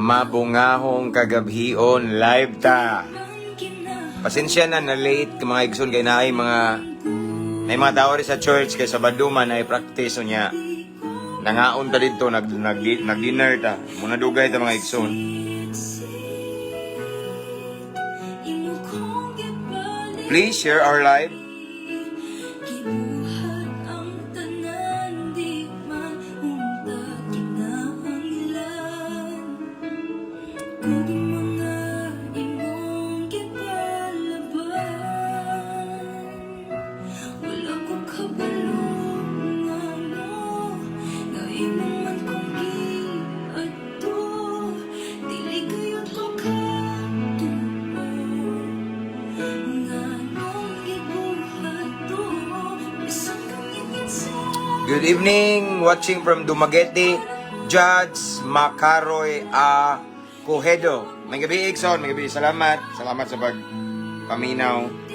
Mabungahong kagabhion live ta. Pasensya na late mga igsoon kay naay mga tao rin sa church kay sa Baduman ay practice niya. Nangaon ta dito nag-dinner ta. Muna dugay ta mga igsoon. Please share our live. Good evening, watching from Dumaguete, Judge Macaroy Cohedo. May gabi, Ikson. May gabi. Salamat. Salamat sa pagpaminaw.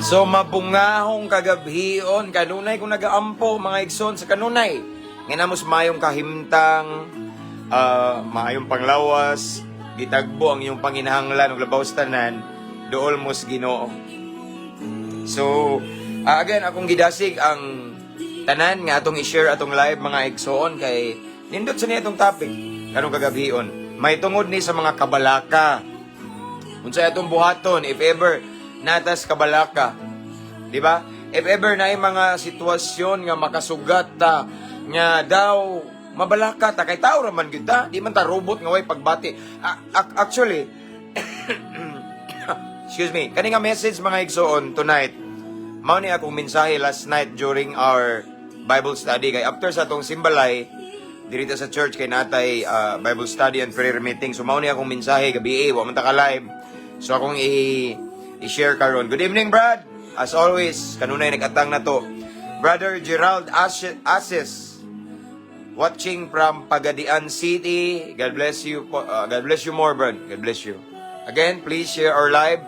So, mabungahong kagabhion, kanunay kung nagaampo, mga igsoon sa kanunay. Nginamos mayong kahimtang, mayong panglawas, gitagbo ang iyong panginahanglan, ug labaw sa tanan, dool mos Ginoo. So, again, akong gidasig ang tanan nga atong i-share atong live, mga igsoon, kay nindot sa niya itong topic, kanong kagabhion. May tungod ni sa mga kabalaka. Unsay atong buhaton, if ever, natas kabalaka. Di ba? If ever na mga sitwasyon nga makasugat ta, nga daw mabalaka ta, kay tao raman kita, di man ta robot nga way pagbati. Actually, excuse me, kani nga message mga igsoon tonight, mao ni akong mensahe last night during our Bible study. Kay after sa atong simbalay, dirita sa church kay natay Bible study and prayer meeting. So mao ni akong mensahe gabi wa man ta ka live. So akong i-share karon. Good evening, Brad. As always, kanunay nag-atang na to. Brother Gerald Ases, watching from Pagadian City. God bless you. God bless you more, Brad. God bless you. Again, please share our live.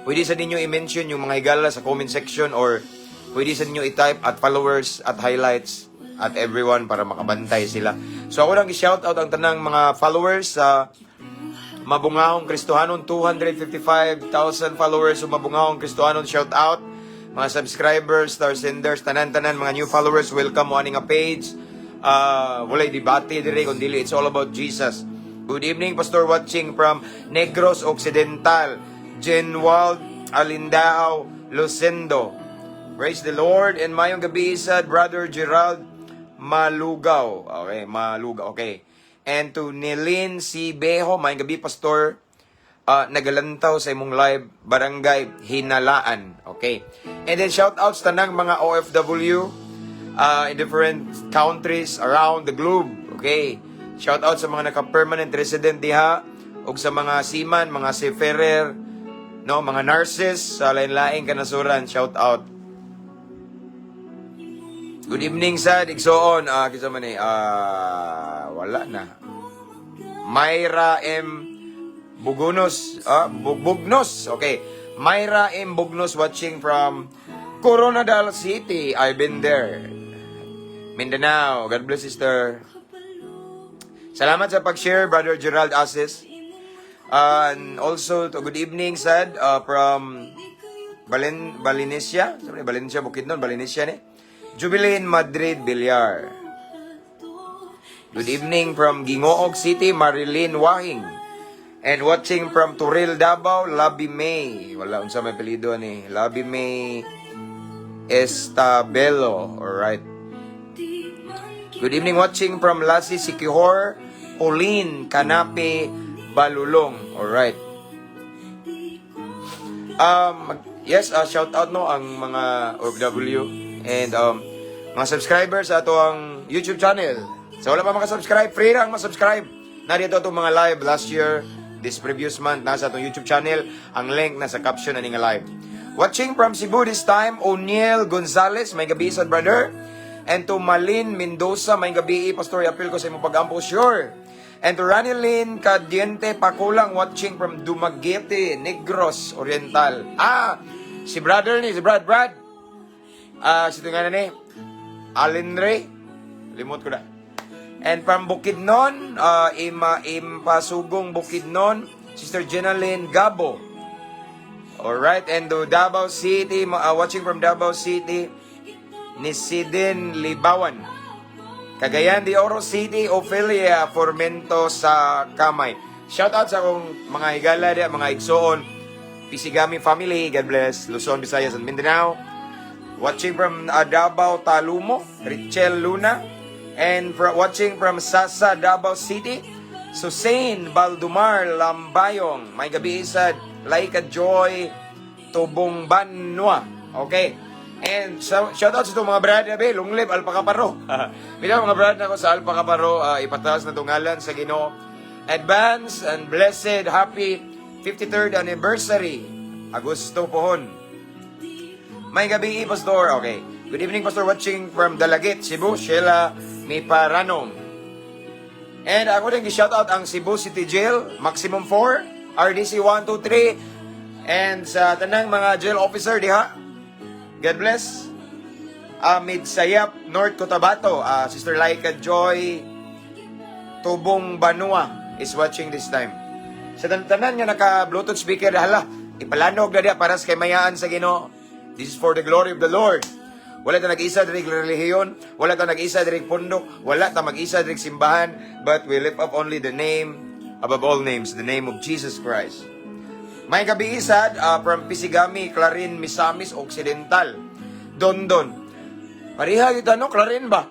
Pwede sa ninyo i-mention yung mga higala sa comment section or pwede sa ninyo i-type at followers at highlights at everyone para makabantay sila. So ako lang i-shout out ang tanang mga followers sa Mabungahong Kristohanon, 255,000 followers. So Mabungahong Kristohanon, shout out. Mga subscribers, star senders, tanan-tanan, mga new followers, welcome mo aning a page. Walay debate dire kundi it's all about Jesus. Good evening, Pastor, watching from Negros Occidental, Genwald, Alindao, Lucendo. Praise the Lord. And mayong gabi sa Brother Gerald Malugaw. Okay, Malugaw. Okay. And to Nilin C. Beho, mayong gabi, Pastor, nagalantaw sa imong live, Barangay Hinalaan. Okay. And then shoutouts tanang mga OFW in different countries around the globe. Okay. Shoutout sa mga naka-permanent resident diha ug sa mga seaman, mga seafarer, no, mga nurses sa lain-laing kanasuran. Shoutout. Good evening sa Digsoon. Kisa man wala na. Myra M. Bugunos. Bugnos. Okay. Myra M. Bugnos watching from Coronadal City. I've been there. Mindanao. God bless, sister. Salamat sa pag-share, Brother Gerald Ases. And also, good evening, Sad, from Balinesia. Sabi Balinesia, Bukidnon, Balinesia ni. Jubilin, Madrid, Villar. Good evening from Gingoog City, Marilyn Wahing. And watching from Turil, Davao, Labi May. Wala, unsa may apelyido ni. Labi May Estabelo. Alright. Good evening, watching from Lasi, Sikihor, Pauline, Kanape, Balulong. Alright. Yes, shout out no ang mga OFW and mga subscribers sa ato ang YouTube channel. So wala pa maka-subscribe, free lang ma-subscribe. Narito itong mga live last year, this previous month, nasa itong YouTube channel. Ang link nasa caption na nga live. Watching from Cebu this time, O'Neil Gonzalez. May gabi sa brother. And to Malin Mendoza, may gabi, Pastor, apil ko sa imong pag-ampo, sure. And to Ranilyn Cadiente Pakulang, watching from Dumaguete, Negros Oriental. Si brother ni, si Brad. Si ito nga na ni, Alin Ray. Limot ko na. And from Bukidnon, Impasugong Bukidnon, Sister Jenaline Gabo. Alright, and to Davao City, watching from Davao City, Nisidin Libawan. Cagayan de Oro City, Ophelia Formento sa Kamay. Shout out sa akong mga higala di, mga igsoon, Pisigami family, God bless, Luzon, Visayas, and Mindanao. Watching from Davao Talumo, Richel Luna. And watching from Sasa, Davao City, Susain Baldumar Lambayong. May gabi isad, Laika Joy Tubong Banwa. Okay. And shout out sa itong mga brad nabe, Lunglib, Alpacaparo. Bila mga brad na ko sa Alpacaparo, ipataas na tungalan sa Ginoo. Advance and blessed, happy 53rd anniversary. Agosto pohon. May gabi, Pastor. Okay. Good evening, Pastor, watching from Dalagit, Cebu, Sheila Miparano. And ako din gi-shout out ang Cebu City Jail, Maximum 4, RDC 123, and sa tanang mga jail officer diha. God bless. Midsayap, North Cotabato, Sister Laika Joy Tubong Banua is watching this time. Sa tanan nga naka-Bluetooth speaker, hala, ipalanog na diya para sa kamayaan sa Ginoo. This is for the glory of the Lord. Wala ta nag-isa dirig relihiyon, wala ta nag-isa dirig pundok, wala ta mag-isa dirig simbahan, but we lift up only the name above all names, the name of Jesus Christ. May kabiisad from Pisigami, Clarin, Misamis, Occidental, Dondon. Pariha kita no, Clarin ba?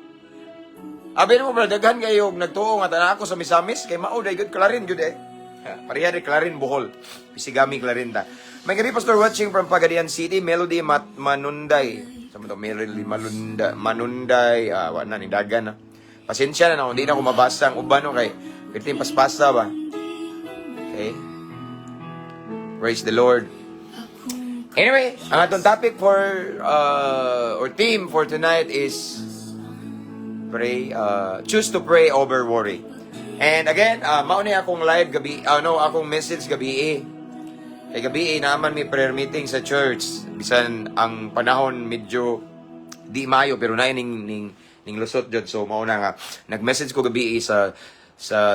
Abin mo, daghan kayo nagtuo nga tanan ako sa Misamis, kay mauday good Clarin good eh. Pariha di Clarin, Bohol, Pisigami, Clarin ta. May gabi, Pastor, watching from Pagadian City, Melody Manunday. Sama to, Melody Manunday, wala ni dagan na. Pasensya na hindi na ako mabasa ang uban no, kay pitin paspasa ba? Okay. Praise the Lord. Anyway, ang atong topic for or theme for tonight is pray, choose to pray over worry. And again, mauni akong live gabi, akong message gabi. Kay gabi naman may prayer meeting sa church. Bisan ang panahon medyo di mayo pero na ning lusot jud, so mauna nga nag-message ko gabi sa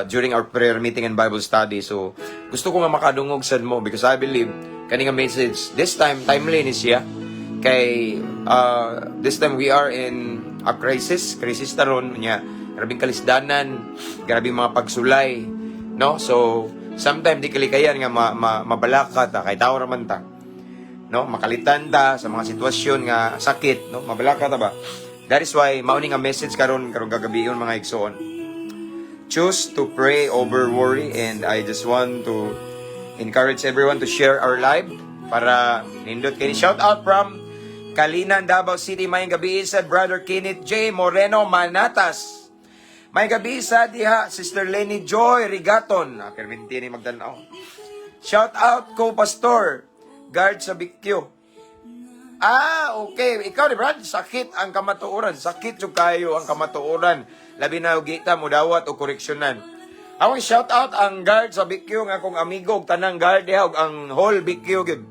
during our prayer meeting and Bible study. So, gusto ko nga makadungog sa mo because I believe kaning message this time timely ni siya. Kay this time we are in a crisis taron nya. Grabing kalisdanan, grabing mga pagsulay, no? So, sometimes di kalikayan nga mabalaka ta kay tao raman ta. No, makalitan ta sa mga sitwasyon nga sakit, no? Mabalaka ta ba? That is why mauni nga message karon gagabiyon mga igsoon. Choose to pray over worry, and I just want to encourage everyone to share our live para nindot kini. Shout out from Kalinan, Davao City. May gabi sa Brother Kenneth J. Moreno Manatas. May gabi sa diha Sister Lenny Joy Rigaton. Perminti ni magdanaw. Shout out ko Pastor Guard sa Bikyo. Okay. Ikaw ni Brad, sakit ang kamatuoran. Sakit yung kayo ang kamatuoran. Labi na ugita mo dawat o koreksyonan. Awang shout out ang guard sa Bikyo nga kong amigo og tanang guard diha og ang whole Bikyo gid.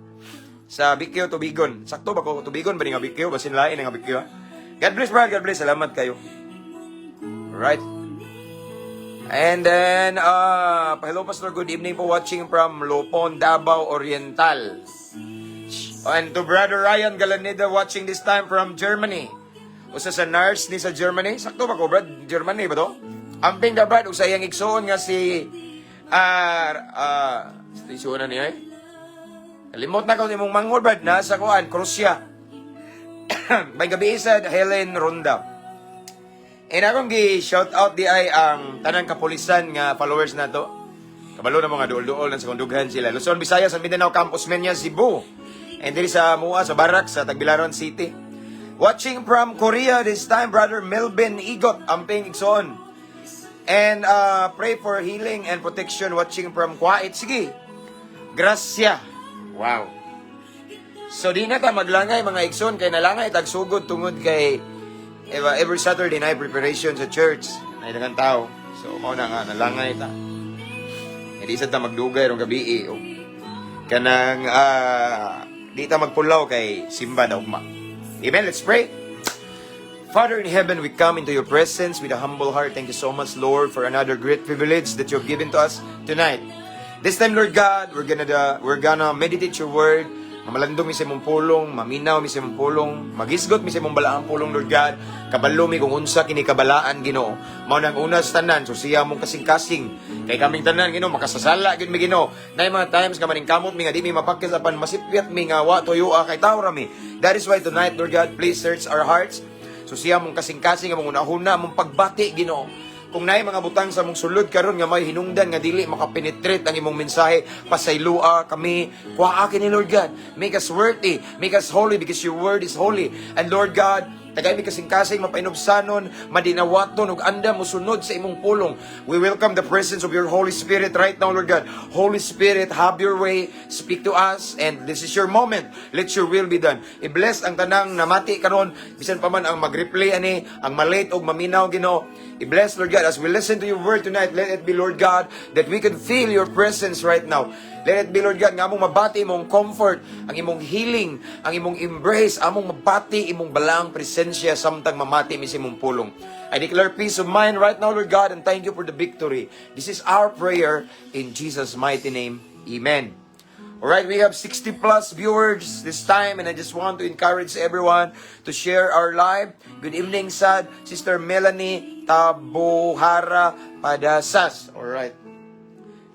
Sa Bikyo Tubigon. Sakto ba ko Tubigon ba ni nga Bikyo basin lain nga Bikyo? God bless Brad, God bless. Salamat kayo. Right. And then hello Pastor, good evening po, watching from Lopon, Davao Oriental. And to Brother Ryan Galaneda watching this time from Germany. Usa sa nurse ni sa Germany. Sakto ba ko, Brad? Germany ba to? Amping da, Brad. Usa yung igsoon nga si... Isuunan niya eh. Kalimot na ko mong manghol, Brad. Nasa kuan, Krusya. May gabi isa, Helen Ronda. And akong gi-shout out di ay ang tanang kapulisan nga followers na to. Kabalo na mga duol-duol na sa kundughan sila. Luzon, Visayas, San Mindanao, Campus Menya, Cebu. And diri sa Mua, sa Barak, sa Tagbilaran City. Watching from Korea this time, Brother Melvin Igot, amping igsoon. And pray for healing and protection watching from Kuwait. Sige. Gracia. Wow. So di na ta maglangay mga igsoon kay nalangay tagsugod tungod kay every Saturday night preparation sa church. Nailangan tao. So, mao na nga, nalangay ta. Hindi isa ta magdugay rong gabi o kanang di ta magpulaw kay simba na ugma. Amen, let's pray. Father in heaven, we come into your presence with a humble heart. Thank you so much, Lord, for another great privilege that you have given to us tonight. This time, Lord God, we're gonna meditate your word. Mamalandong mi sa imong pulong, maminaw mi sa imong pulong, magisgot mi sa imong balaang pulong, Lord God. Kabalo mi kung unsa kini kabalaan, Ginoo. Mao nang una sa tanan, so siya mong kasing-kasing. Kay kaming tanan, Ginoo, makasasala gid mi, Ginoo. Nay mga times ka maning kamot mi nga di mi mapakis apan masipyat mi nga wa tuyo kay tawra mi. That is why tonight, Lord God, please search our hearts. So siya mong kasing-kasing among una-una mong pagbati, Ginoo. Kung naay mga butang sa mong sulod karon nga may hinungdan nga dili makapenetrate ang imong mensahe, pasaylua kami, kuha akin ni Lord God. Make us worthy, make us holy because your word is holy. And Lord God, tagay mi kasing-kasing mapainubsanon, madinawaton ug anda mosunod sa imong pulong. We welcome the presence of your Holy Spirit right now, Lord God. Holy Spirit, have your way, speak to us, and this is your moment. Let your will be done. I-bless ang tanang namati karon, bisan pa man ang mag-replay ani, ang malate og maminaw, Ginoo. I-bless, Lord God, as we listen to your word tonight, let it be, Lord God, that we can feel your presence right now. Let it be, Lord God, nga among mabati imong comfort, ang imong healing, ang imong embrace, among mabati imong balang presensya samtang mamati mi sa imong pulong. I declare peace of mind right now, Lord God, and thank you for the victory. This is our prayer in Jesus' mighty name. Amen. Alright, we have 60 plus viewers this time, and I just want to encourage everyone to share our live. Good evening, Sad, Sister Melanie Tabuhara Padasas. Alright.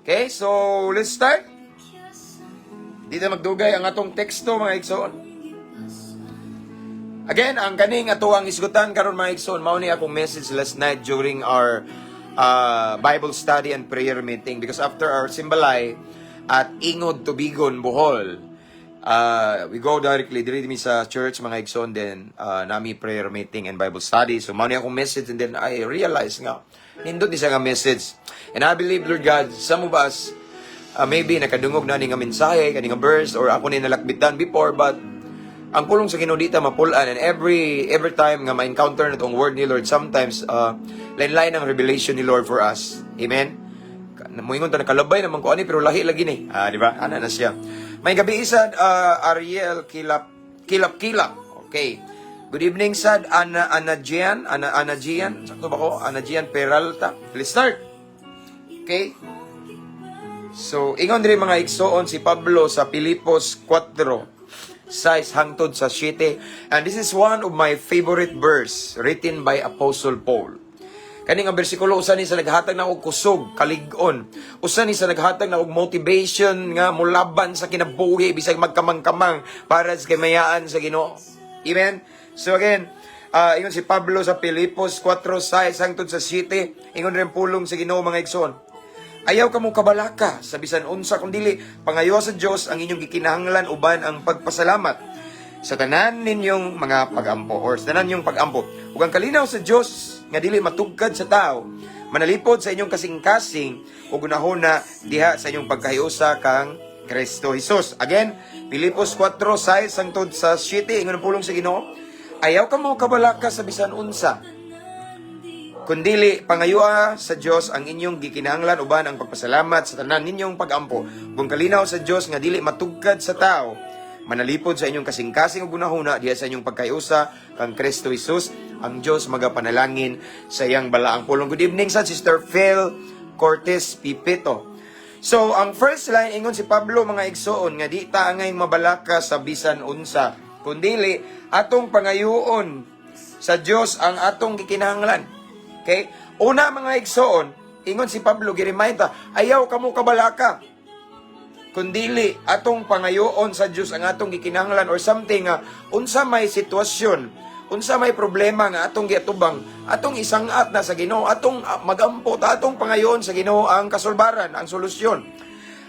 Okay, so let's start. Dito magdugay ang atong teksto, mga igsoon. Again, ang kaning ato ang isgutan karon, mga igsoon, mao ni akong message last night during our Bible study and prayer meeting, because after our simbalay at Ingod, Tubigon, Bohol, we go directly sa church, mga igsoon, then nami prayer meeting and Bible study. So mao ni akong message, and then I realized nga nindot ni siya nga message. And I believe, Lord God, some of us maybe nakadungog na ni nga mensahe, kani nga verse, or ako ni nalakbitan before, but ang pulong sa Ginoo dita mapulan, and every time nga ma-encounter na tong word ni Lord, sometimes lain-lain ang revelation ni Lord for us. Amen. Moingon ta nakalabay naman ko ani, pero lahi lagi ni. Di ba? Ana na siya. May gabi isad Ariel Kilap. Okay. Good evening, Sad Anajian. Sakto ba ko? Anajian Peralta. Let's start. Okay. So, ingon diri mga igsoon si Pablo sa Filipos 4:6 hangtod sa 7. And this is one of my favorite verse written by Apostle Paul. Kani nga bersikulo, usa ni sa naghatag na og kusog, kalig-on. Usa ni sa naghatag na og motivation nga mulaban sa kinabuhi bisag magkamang-kamang para sa kamayaan sa Ginoo. Amen. So again, ingon si Pablo sa Filipos 4:6 hangtod sa 7, ingon rin pulong sa Ginoo, mga igsoon. Ayaw kamo kabalaka sa bisan unsa kundi pangayo sa Dios ang inyong gikinahanglan uban ang pagpasalamat sa tanan ninyong mga pagampo, or sa tanan ninyong pagampo. Ug ang kalinaw sa Dios nga dili matugkad sa tao, manalipod sa inyong kasing-kasing ug unahona diha sa inyong pagkahiusa kang Kristo Jesus. Again, Filipos 4:6 hangtod sa 7, ingon ang pulong sa Ginoo. Ayaw kamo kabalaka sa bisan unsa, kundili pangayua sa Dios ang inyong gikinahanglan uban ang pagpasalamat sa tanan ninyong pagampo. Kung kalinaw sa Dios nga dili matugkad sa tao, manalipod sa inyong kasing-kasing ug unahuna diha sa inyong pagkayusa kang Kristo Jesus, ang Dios magapanalangin sa iyang balaang pulong. Good evening sa Sister Phil Cortez Pipito. So, ang first line, ingon si Pablo, mga igsoon, nga di ta angay mabalaka sa bisan unsa, kundili atong pangayuon sa Dios ang atong gikinahanglan. Okay? Una, mga igsoon, ingon si Pablo, giremind ta, ayaw kamo kabalaka, kundili atong pangayoon sa Dios ang atong gikinahanglan, or something nga unsa may sitwasyon, unsa may problema nga atong giatubang, atong isangat na sa Ginoo, atong magampo ta, atong pangayoon sa Ginoo ang kasulbaran, ang solusyon.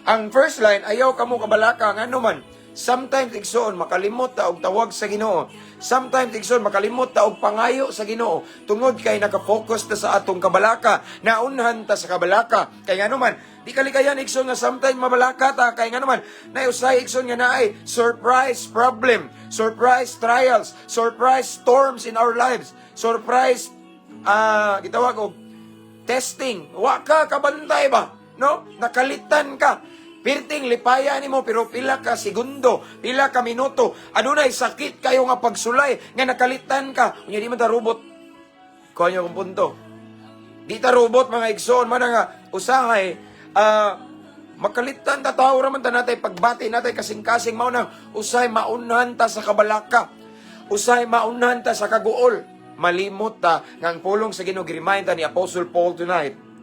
Ang first line, ayaw kamo kabalaka, nga naman, sometimes igsoon makalimot ta og tawag sa Ginoo. Sometimes igsoon makalimot ta og pangayo sa Ginoo. Tungod kay naka-focus ta sa atong kabalaka, naunhan ta sa kabalaka. Kay nga naman, Di kalikayan igsoon nga sometimes mabalaka ta kay nga naman nausay igsoon nga naay surprise problem, surprise trials, surprise storms in our lives, surprise gitawag og testing. Wa ka kabantay ba? No? Nakalitan ka. Pirting lipaya nimo pero pila ka segundo, pila ka minuto, adunay sakit kayo nga pagsulay nga nakalitan ka. Unya di man ta robot. Kuha kung punto. Di ta robot mga igsoon man nga usahay makalitan ta tao raman ta natay pagbati natay kasing-kasing mao nang usay maunhan ta sa kabalaka. Usay maunhan ta sa kaguol. Malimot ta nga ang pulong sa Ginoo gi-remind ta ni Apostle Paul tonight.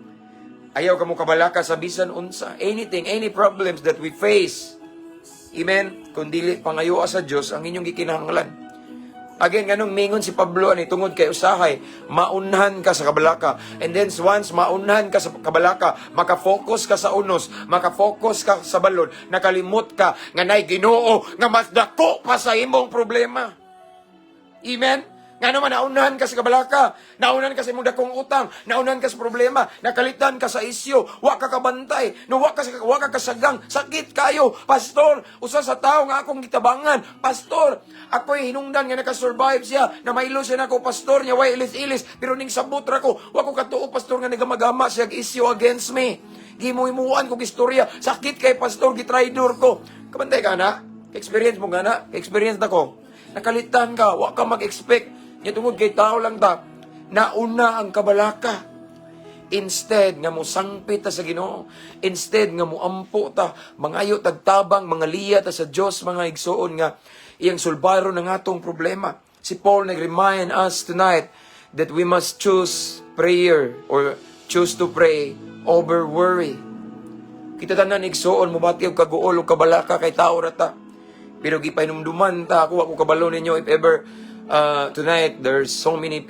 Ayaw ka mo kabalaka sa bisan unsa, anything, any problems that we face. Amen. Kung dili pangayo sa Dios ang inyong gikinahanglan. Again, ganong mingon si Pablo ani tungod kay usahay, maunhan ka sa kabalaka. And then once maunhan ka sa kabalaka, maka-focus ka sa unos, maka-focus ka sa balod, nakalimot ka nga nay Ginoo nga mas dako pa sa imong problema. Amen. Nga naman, naunahan ka sa kabalaka, naunahan ka sa imong dakong utang, naunahan ka sa problema, nakalitan ka sa isyo, wa ka kabantay, no wa ka kasagang, sakit kayo, pastor, usa sa tao nga akong gitabangan, pastor, ako'y hinungdan nga nakasurvive siya, na mailo siya na ako, pastor, niya way ilis-ilis, pero ning sabot ra ko, wa ko katuo, pastor, nga nagamagama siya isyo against me. Gimuhimuan kong istorya, sakit kay pastor, gitraidor ko. Kabantay ka na? Experience mo nga na? Experience na ko. Nakalitan ka, wa ka mag-expect. Nga tungod kay tao lang ta, nauna ang kabalaka. Instead nga mo sangpit ta sa Ginoo, instead nga mo ampo ta, mangayo tagtabang, mga liya ta sa Dios, mga igsoon nga iyang sulbaro ng atong problema. Si Paul nag-remind us tonight that we must choose prayer or choose to pray over worry. Kita tanan igsoon mo bati og kaguol og kabalaka kay tao ra ta. Pero gipainumduman ta ako kabalo ninyo if ever tonight there's so many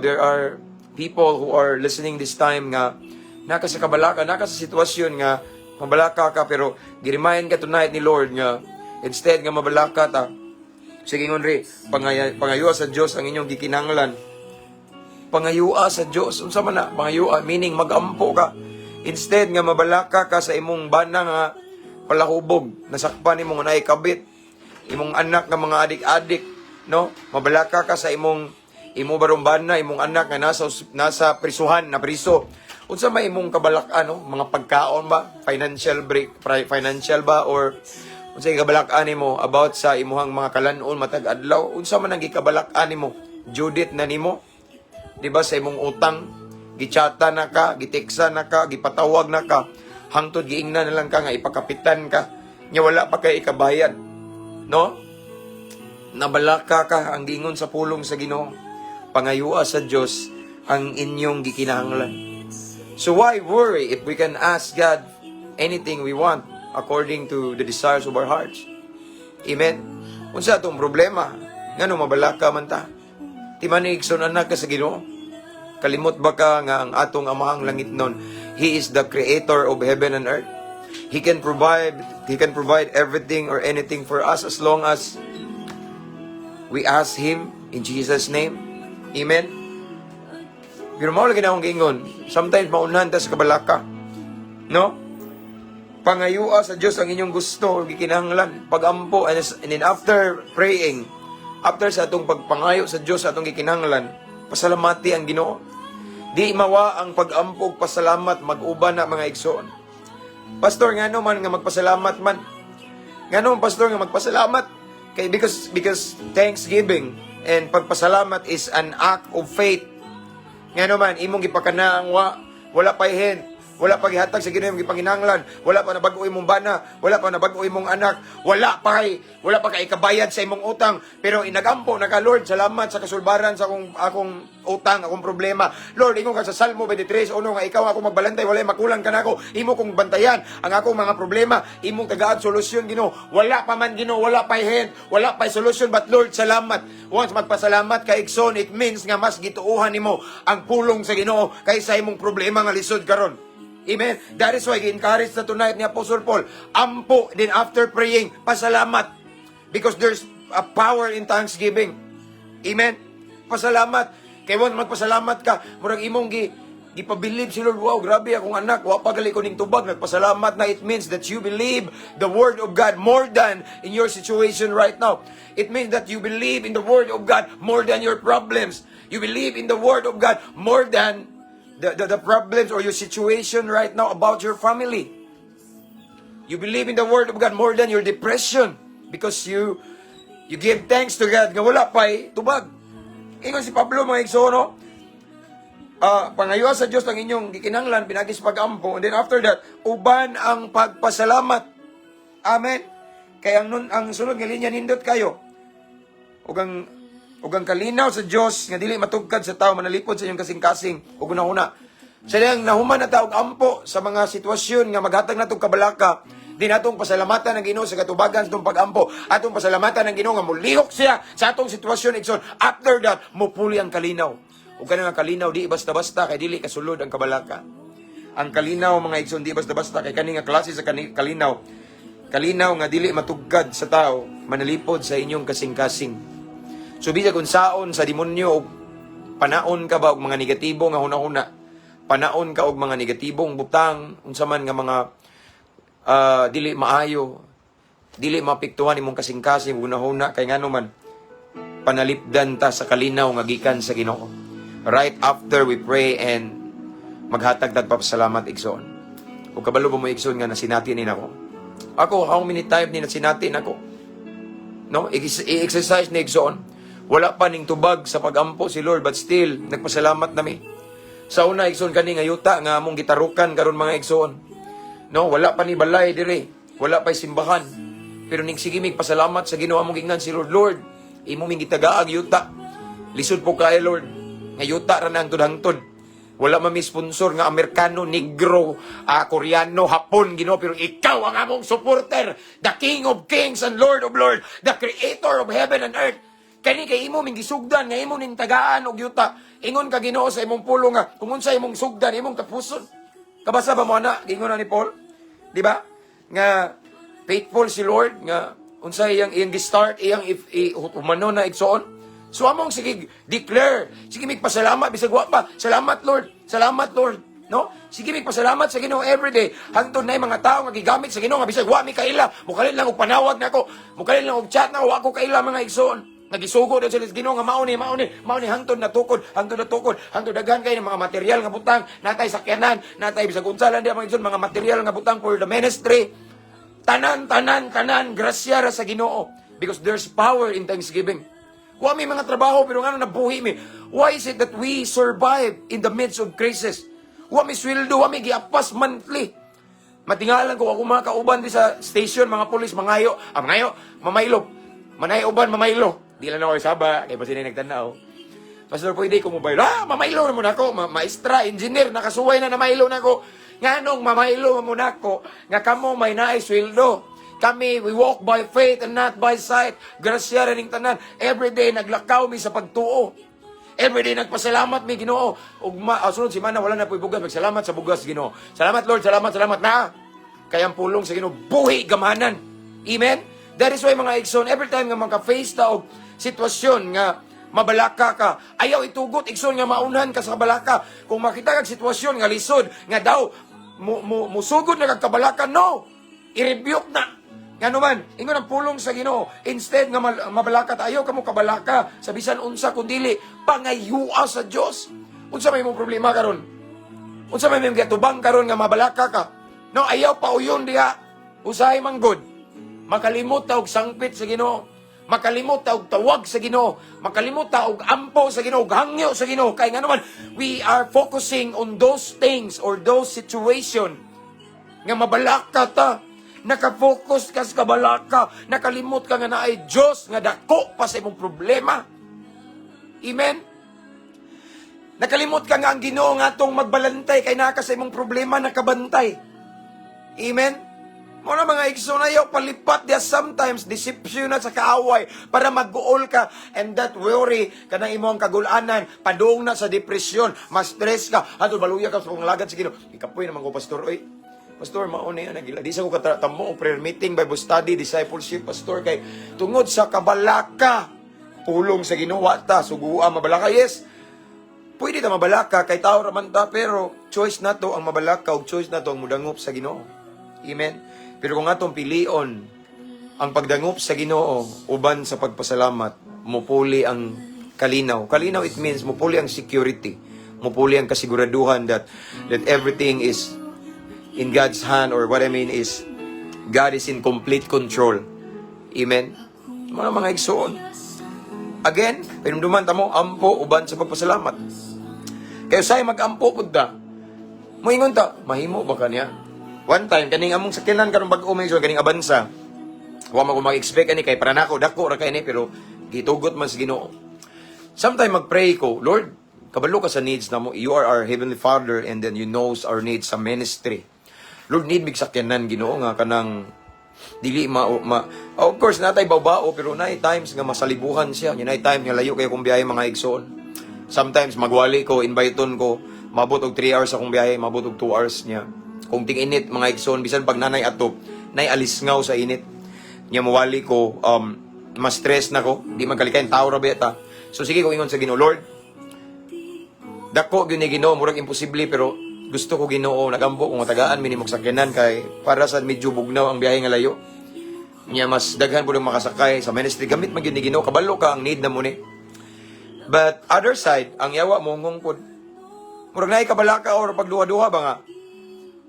there are people who are listening this time nga naka sa kabalaka, naka sa sitwasyon nga mabalaka ka pero gi-remind ka tonight ni Lord nga instead nga mabalaka ta sige ngonri pangayua sa Dios ang inyong gikinahanglan. Pangayua sa Dios unsa man na pangayua meaning magampo ka instead nga mabalaka ka sa imong bana nga palahubog nasakpan imong nay kabit imong anak nga mga adik-adik. No, mabalaka ka sa imong barumbana, imong anak nga nasa prisuhan, na priso. Unsa may imong kabalak-an, no? Mga pagkaon ba? Financial ba or unsa kabalak-an nimo about sa imuhang mga kalanon matag adlaw? Unsa man ang gikabalak-an nimo? Judith na nimo? Di ba sa imong utang, gichata na ka, giteksa na ka, gipatawag na ka, hangtod giingnan na lang ka nga ipakapitan ka, nya wala pa kay ikabayad. No? Nabalaka ka ang gingon sa pulong sa Ginoo. Pangayua sa Dios ang inyong gikinahanglan. So why worry if we can ask God anything we want according to the desires of our hearts? Amen. Unsa atong problema? Ngano mabalaka man ta? Ti manig sunanak ka sa Ginoo. Kalimot ba ka nga ang atong amahang langit nun, He is the creator of heaven and earth. He can provide everything or anything for us as long as we ask Him in Jesus' name. Amen. Pero mao lagi na akong gingon. Sometimes maunahan ta sa kabalaka. No? Pangayua sa Diyos ang inyong gusto, gikinahanglan, pagampo, and then after praying, after sa atong pagpangayo sa Diyos, sa atong gikinahanglan, pasalamati ang Ginoo. Di mawa ang pagampo, pasalamat, mag-uban na mga igsoon. Pastor, nga man nga magpasalamat man. Nga pastor, nga magpasalamat. Because thanksgiving and pagpasalamat is an act of faith. Nga naman, imong gipakanaang wala pa ihen, wala pa gihatag sa Ginoo imong gipanginahanglan, wala pa nabag-o imong bana, wala pa nabag-o imong anak, wala pa kay kabayad sa imong utang, pero inagampo na ka, Lord, salamat sa kasulbaran sa akong utang, akong problema. Lord, ingon ka sa Salmo 23, uno nga ikaw ako magbalantay, wala makulang ka nako, imo kong bantayan ang akong mga problema, imong tagaad solusyon Ginoo. Wala pa man Ginoo, wala pa ihen, wala pa solusyon, but Lord, salamat. Once magpasalamat ka igsoon, it means nga mas gituuhan nimo ang pulong sa Ginoo kaysa imong problema nga lisod karon. Amen. That is why i-encourage na tonight ni Apostle Paul. Ampo, then after praying, pasalamat. Because there's a power in thanksgiving. Amen. Pasalamat. Kaya once magpasalamat ka, murag imong Gipabilib si Lord, wow, grabe akong anak, wa pa gali ko ning tubag, nagpasalamat na. It means that you believe the Word of God more than in your situation right now. It means that you believe in the Word of God more than your problems. You believe in the Word of God more than the problems or your situation right now about your family. You believe in the Word of God more than your depression because you give thanks to God nga wala pa'y tubag. Ingon si Pablo, mga igsoon, pangayuha sa Diyos ang inyong gikinanglan, pinagis pag-ampo, and then after that, uban ang pagpasalamat. Amen? Kaya ang sunod nga linya, nindot kayo. Ugang kalinaw sa Diyos, nga dili matugkad sa tao, manalipod sa inyong kasing-kasing, ug una-una. Sa diyang nahuman na taog ampo sa mga sitwasyon nga maghatag na itong kabalaka, din atong pasalamatan ng Ginoo sa katubagan sa itong pag-ampo, atong pasalamatan ng Ginoo nga mulihok siya sa atong sitwasyon, igsoon. After that, mupuli ang kalinaw. O kanang kalinaw, di basta-basta, kay dili kasulod ang kabalaka. Ang kalinaw, mga igsoon, di basta-basta, kay kaning nga klase sa kalinaw. Kalinaw nga dili matugkad sa tao, manalipod sa inyong kasing-kasing. So, bisa kung saon sa demonyo, o panaon ka ba og mga negatibo nga huna-huna, panaon ka og mga negatibong butang, unsa man nga mga dili maayo, dili mapiktuhan imong kasing-kasing, huna-huna, kay ngano man, panalipdan ta sa kalinaw nga gikan sa Ginoo. Right after we pray and maghatag-tag papasalamat, igsoon. O kabalo ba mo, igsoon, nga nasinatin ako? How many times ni nasinatin ako? No? I-exercise ni igsoon. Wala pa ning tubag sa pag-ampo si Lord, but still, nagpasalamat nami. Sa una, igsoon, kani nga yuta, nga among gitarukan karon mga igsoon. No? Wala pa ni balay dire. Wala pa'y simbahan. Pero ning sige mig pasalamat sa Ginoo among gingnan si Lord. Lord, imo ming gitagaag yuta. Lisod po kay Lord. Nga yuta ra na ang tudhangtod. Wala mami sponsor nga Amerikano, Negro, Koreano, Hapon, Ginoo, pero ikaw ang among supporter, the King of Kings and Lord of Lords, the Creator of heaven and earth. Kani kay imo ming gisugdan, nga imo ning tagaan og yuta. Ingon ka Ginoo sa imong pulo nga kung unsa imong sugdan, imong tapuson. Kabasa ba mo ana? Ingon na ni Paul, di ba? Nga faithful si Lord, nga unsa iyang gi-start, iyang umano na igsoon. So among sige declare, sige magpasalamat bisag wa pa. Salamat Lord. Salamat Lord. No? Sige magpasalamat sa Ginoo every day. Hangtod nay mga tao nga gigamit sa Ginoo nga bisag wa mi kaila, mukalit lang og panawag nako, mukalit lang og chat na wa ko kaila mga igsoon. Nagisugo daw sila sa Ginoo nga mauni hangtod na tukod, hangtod daghan kay ng mga material nga butang, natay sakyanan, natay bisag unsa lang di mga igsoon, mga material nga butang for the ministry. Tanan, grasya ra sa Ginoo because there's power in thanksgiving. Wa may mga trabaho, pero nga nabuhi mi. Why is it that we survive in the midst of crisis? Wa may sweldo, wa may giapas monthly. Matingalan ko, ako mga kauban di sa station, mga polis, mangayo, mamaylo. Manay uban, mamaylo. Di lang ako isaba, kaya pa sila nagtanaw. Pastor, pwede ko mobile. Mamaylo na muna ako. Maestra, engineer, nakasuway na mamaylo na ako. Nga nung mamaylo muna ako, nga kamo may naay sweldo. Kami, we walk by faith and not by sight. Grasya rin tanan. Every day, naglakaw mi sa pagtuo. Every day, nagpasalamat mi, Ginoo. Sunod si Mana, wala na po bugas. Magsalamat sa bugas, Ginoo. Salamat, Lord. Salamat na. Kaya ang pulong sa Ginoo, buhi, gamanan. Amen? That is why, mga igsoon, every time nga maka-face ta og sitwasyon nga mabalaka ka, ayaw itugot, igsoon nga maunhan ka sa kabalaka. Kung makita kag sitwasyon nga lisod, nga daw, musugod na kagkabalaka, no. I-rebuke na. Nga naman, ingon ang pulong sa Ginoo. Instead nga mabalaka tayo, kamo kabalaka, sa bisan unsa kundili, pangayua sa Dios. Unsa may mong problema karon? Unsa may mong gatubang karon nga mabalaka ka? No, ayaw pa uyon diha. Usahay manggod. Makalimot ta og sangpit sa Ginoo. Makalimot ta og tawag sa Ginoo. Makalimot ta og ampo sa Ginoo, hangyo sa Ginoo. Kay nga naman, we are focusing on those things or those situation nga mabalaka ta. Nakafocus ka sa kabalaka, nakalimot ka nga na ay Diyos nga dako pa sa imong problema. Amen? Nakalimot ka nga ang Ginoo nga atong magbalantay kay naka sa imong problema nakabantay. Amen? Muna mga igsoon, ayaw palipat dia sometimes deception at sa kaaway para mag-uol ka and that worry ka na imong kagulanan, padung na sa depresyon, ma-stress ka, ato baluya ka sa panglagad sa Ginoo. Ikapoy naman ko, Pastor, oy. Pastor, mauna yan. Di sa ko katamo o prayer meeting, Bible study, discipleship, Pastor, kay tungod sa kabalaka, pulong sa Ginoo ta, sugua, mabalaka, yes. pwede ta mabalaka kay tao raman ta, pero choice na to ang mabalaka ug choice na to ang mudangop sa Ginoo. Amen. Pero kung atong pilion ang pagdangop sa Ginoo uban sa pagpasalamat, mupuli ang kalinaw. Kalinaw, it means mupuli ang security, mupuli ang kasiguraduhan that everything is in God's hand, or what I mean is God is in complete control. Amen. Mga igsoon. Again, pinumduman ta mo ampo uban sa pagpasalamat. Kaya say mag-ampo pud ta. Moingon ta, mahimo ba kaniya? One time kaning among sakyanan karon bag-o may kaning Avanza. Wa man ko mag-expect ani kay para nako dako ra kay ni, pero gitugot man sa Ginoo. Sometime mag-pray ko, Lord, kabalo ka sa needs na mo. You are our Heavenly Father, and then you knows our needs sa ministry. Lord, need mig sakyanan Ginoo nga kanang dili of course natay bawbao, pero nay times nga masalibuhan siya. Nay times nga layo kay kung biyahe mga igsoon. Sometimes magwali ko, inviteon ko, mabot og 3 hours akong biyahe, mabot og 2 hours niya. Kung ting-init mga igsoon, bisan pag nanay atop, nay alisngaw sa init. Nya mawali ko, mas stress na ko, di man kalikayan tao ra beta. So sige ko ingon sa Ginoo, Lord, dako gyud ni Ginoo, murag imposible, pero gusto ko Ginoo nagambo kung matagaan minimok sakyanan kay para sa medyo bugnaw ang biyahe nga layo. Nya mas daghan pud ang makasakay sa ministry, gamit man gyud ni Ginoo, kabalo ka ang need na mo ni. But other side, ang yawa mo ngongkod. Murag naay kabalaka or pagduha-duha ba nga?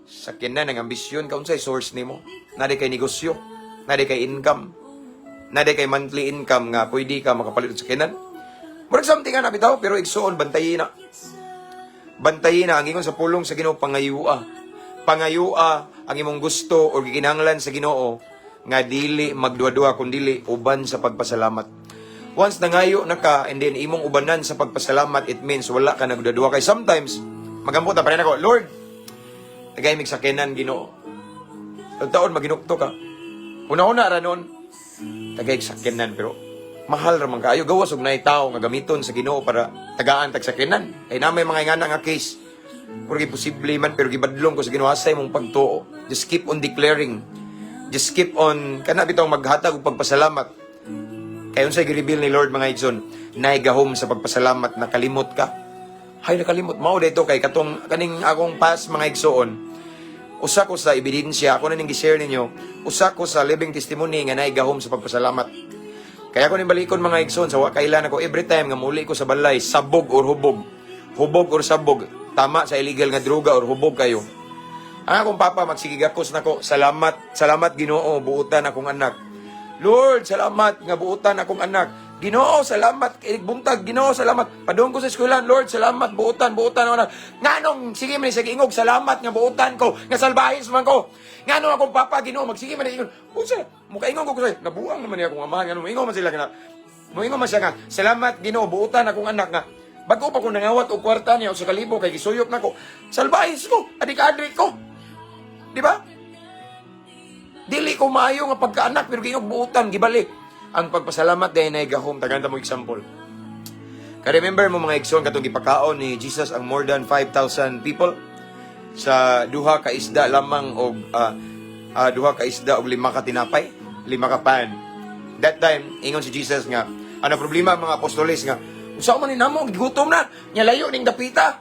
Sakyanan ang ambisyon ka unsay source nimo? Nade kay negosyo, nade kay income, nade kay monthly income nga pwede ka makapalit sa sakyanan. Murag something nga bitaw, pero igsoon bantayin na. Bantayin na ang ingon sa pulong sa Ginoo, pangayua. Pangayua ang imong gusto o gikinahanglan sa Ginoo nga dili magduwa-duwa kun dili uban sa pagpasalamat. Once nangayo na ka and then imong ubanan sa pagpasalamat, it means wala ka nagduwa-duwa. Kay sometimes magambot na pa rin ako, Lord, tagay mig sakyanan Ginoo. Taon maginukto ka. Una-una ra noon, tagay sakyanan, pero mahal ra man kaayo, gawas og nay tawo nga gamiton sa Ginoo para tagaan tag sakyanan. Kay namay mga ingana nga case, puro posible man, pero gibadlong ko sa Ginoo asay mong pagtuo. Just keep on declaring. Just keep on kana bitaw maghatag og pagpasalamat. Kay unsay gi-reveal ni Lord mga igsoon, nay gahom sa pagpasalamat, nakalimot ka. Hay nakalimot mao dito kay katong kaning akong past mga igsoon. Usa ko sa ebidensya, ako na ning gi-share ninyo, usa ko sa living testimony nga nay gahom sa pagpasalamat. Kaya ko balikon mga igsoon, sa wakailan ako every time nga muli ko sa balay, sabog or hubog. Hubog or sabog, tama sa illegal nga droga or hubog kayo. Ang akong papa magsigigakos nako, salamat, salamat Ginoo, buutan akong anak. Lord, salamat nga buutan akong anak. Ginoo, salamat, buntag, Ginoo, salamat. Padung ko sa eskwelahan, Lord, salamat, buutan akong anak. Nganong, sige man sa ingog, salamat nga buutan ko, nga salbahis man ko. Nganong akong papa, Ginoo, magsige man ingog. Usa, mukaingon ko kasi, nabuang naman niya akong amahan, nga moingon man sila nga. Moingon man siya nga, salamat Ginoo, buutan akong anak nga. Bago pa ko nangawat og kwarta niya o sa kalibo kay gisuyop nako. Salbahis ko, adik-adik ko. Di ba? Dili ko maayo nga pagkaanak, pero ginog buutan, gibalik. Ang pagpasalamat dahil na igahom, taganda mo example. Ka-remember mo mga igsoon, katong gipakaon ni Jesus ang more than 5,000 people sa duha ka isda lamang og duha ka isda og 5 ka tinapay, 5 ka pan. That time, ingon si Jesus nga, ano problema mga apostoles nga, unsa man ni namo, gigutom na, nya layo ning dapita.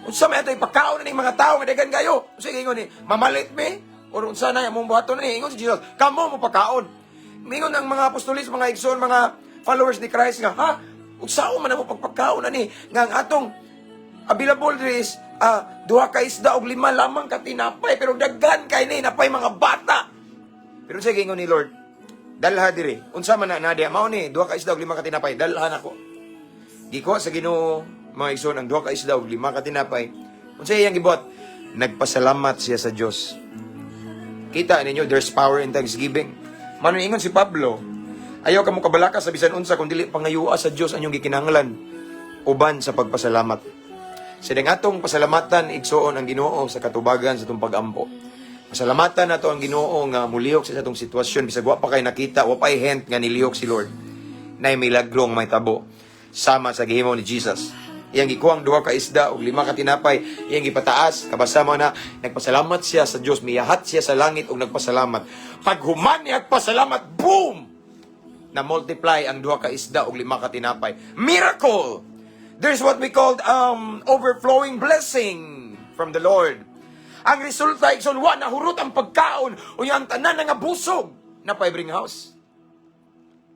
Unsa man ito'y pagkaon na ning mga tao nga dagan kayo. Sige ingon ni, mamalit me, or unsa na mong buhaton ni, ingon si Jesus, kamo mo pagkaon. Mingon ang mga apostolis, mga igsoon, mga followers ni Christ nga, ha? Unsao man mo pagpagkaon na ni, nga ang atong available is duha ka isda og 5 lamang ka tinapay, pero daghan kay ni napay mga bata. Pero sige ingon ni Lord, dalha diri. Unsa man na dia mao ni duha ka isda og 5 ka tinapay, dalhan ako. Giko sa Ginoo mga igsoon ang duha ka isda og 5 ka tinapay. Unsa iyang gibuhat? Nagpasalamat siya sa Dios. Kita ninyo, there's power in thanksgiving. Mano ingon si Pablo, ayaw ka mo kabalaka sa bisan unsa kung dili pangayua sa Dios anyong gikinahanglan uban sa pagpasalamat. Sa atong pasalamatan igsoon ang Ginoo sa katubagan sa atong pag-ampo. Pasalamatan nato ang Ginoo nga mulihok sa atong sitwasyon bisag wa pa kay nakita, wa pay hint nga nilihok si Lord. Nay milagrong may tabo sama sa gihimo ni Jesus. Iyang gikuhang 2 ka isda ug 5 ka tinapay, iyang gipataas, kabasa mo na, nagpasalamat siya sa Dios, miyahat siya sa langit ug nagpasalamat. Pag human niya pasalamat, boom! Na multiply ang 2 ka isda ug 5 ka tinapay. Miracle! There's what we call overflowing blessing from the Lord. Ang resulta, igsoon, wa nahurot ang pagkaon, o yung tanan nga busog na pa-bring house.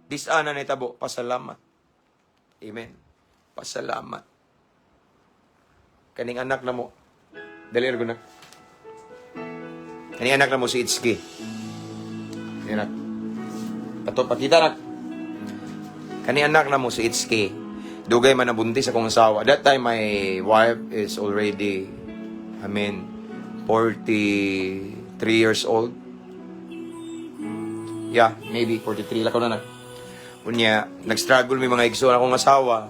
This ana na itabo, pasalamat. Amen. Pasalamat. Kaning anak na mo, dali ergo na. Kaning anak na mo si Itski. Anak. Pato, pakita na. Kaning anak na mo si Itski. Dugay man nabuntis akong asawa. That time, my wife is already, 43 years old. Yeah, maybe 43. Lakaw na. Unya, nag-struggle may mga igsoon akong asawa.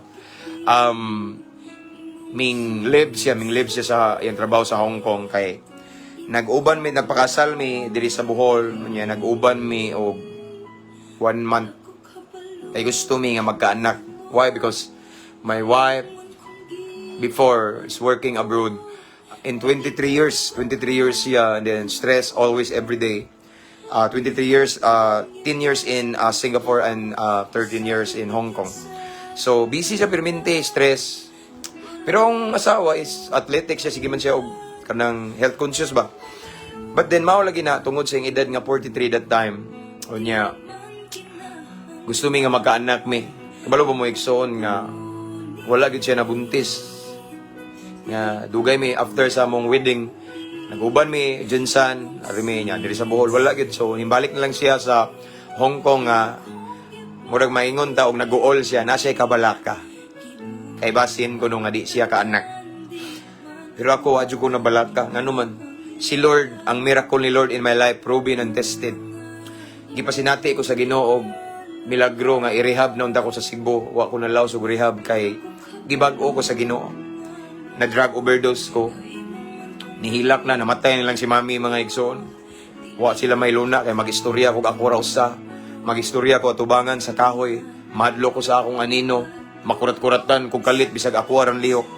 Ming live siya sa yung trabaho sa Hong Kong kay nag-uban mi, nagpakasal mi diri sa Bohol. Unya, nag-uban mi og 1 month. Kay gusto mi nga magkaanak. Why? Because my wife before is working abroad in 23 years siya, and then stress always every day. 23 years, 10 years in Singapore and 13 years in Hong Kong. So busy siya permente, stress. Pero ang asawa is athletic siya, sige man siya og kanang health conscious ba. But then mao lagi na tungod sa iyang edad nga 43 that time. Unya gusto mi nga magkaanak mi. Kabalo ba mo igsoon nga wala gid siya nabuntis. Nga dugay mi after sa mong wedding, nag-uban mi Jensan, arimi niya diri sa Bohol, wala gid. So himbalik na lang siya sa Hong Kong nga murag maingon ta og nag-uol siya na siya kabalaka. Kay basin ko nung nga di siya kaanak. Pero ako adyo ko na balaka ngano man. Si Lord, ang miracle ni Lord in my life proven and tested. Gipasinati ko sa Ginoo og milagro nga i-rehab na unta ko sa Cebu. Wa ko nalaw sa rehab kay gibag-o ko sa Ginoo. Na drug overdose ko. Nihilak na, namatay na lang si mami mga igsoon. Wa sila may luna kay mag-istorya ko ako raw sa. Mag-istorya ko atubangan sa kahoy. Madlo ko sa akong anino. Makurat-kuratan kung kalit bisag ako aran lihok.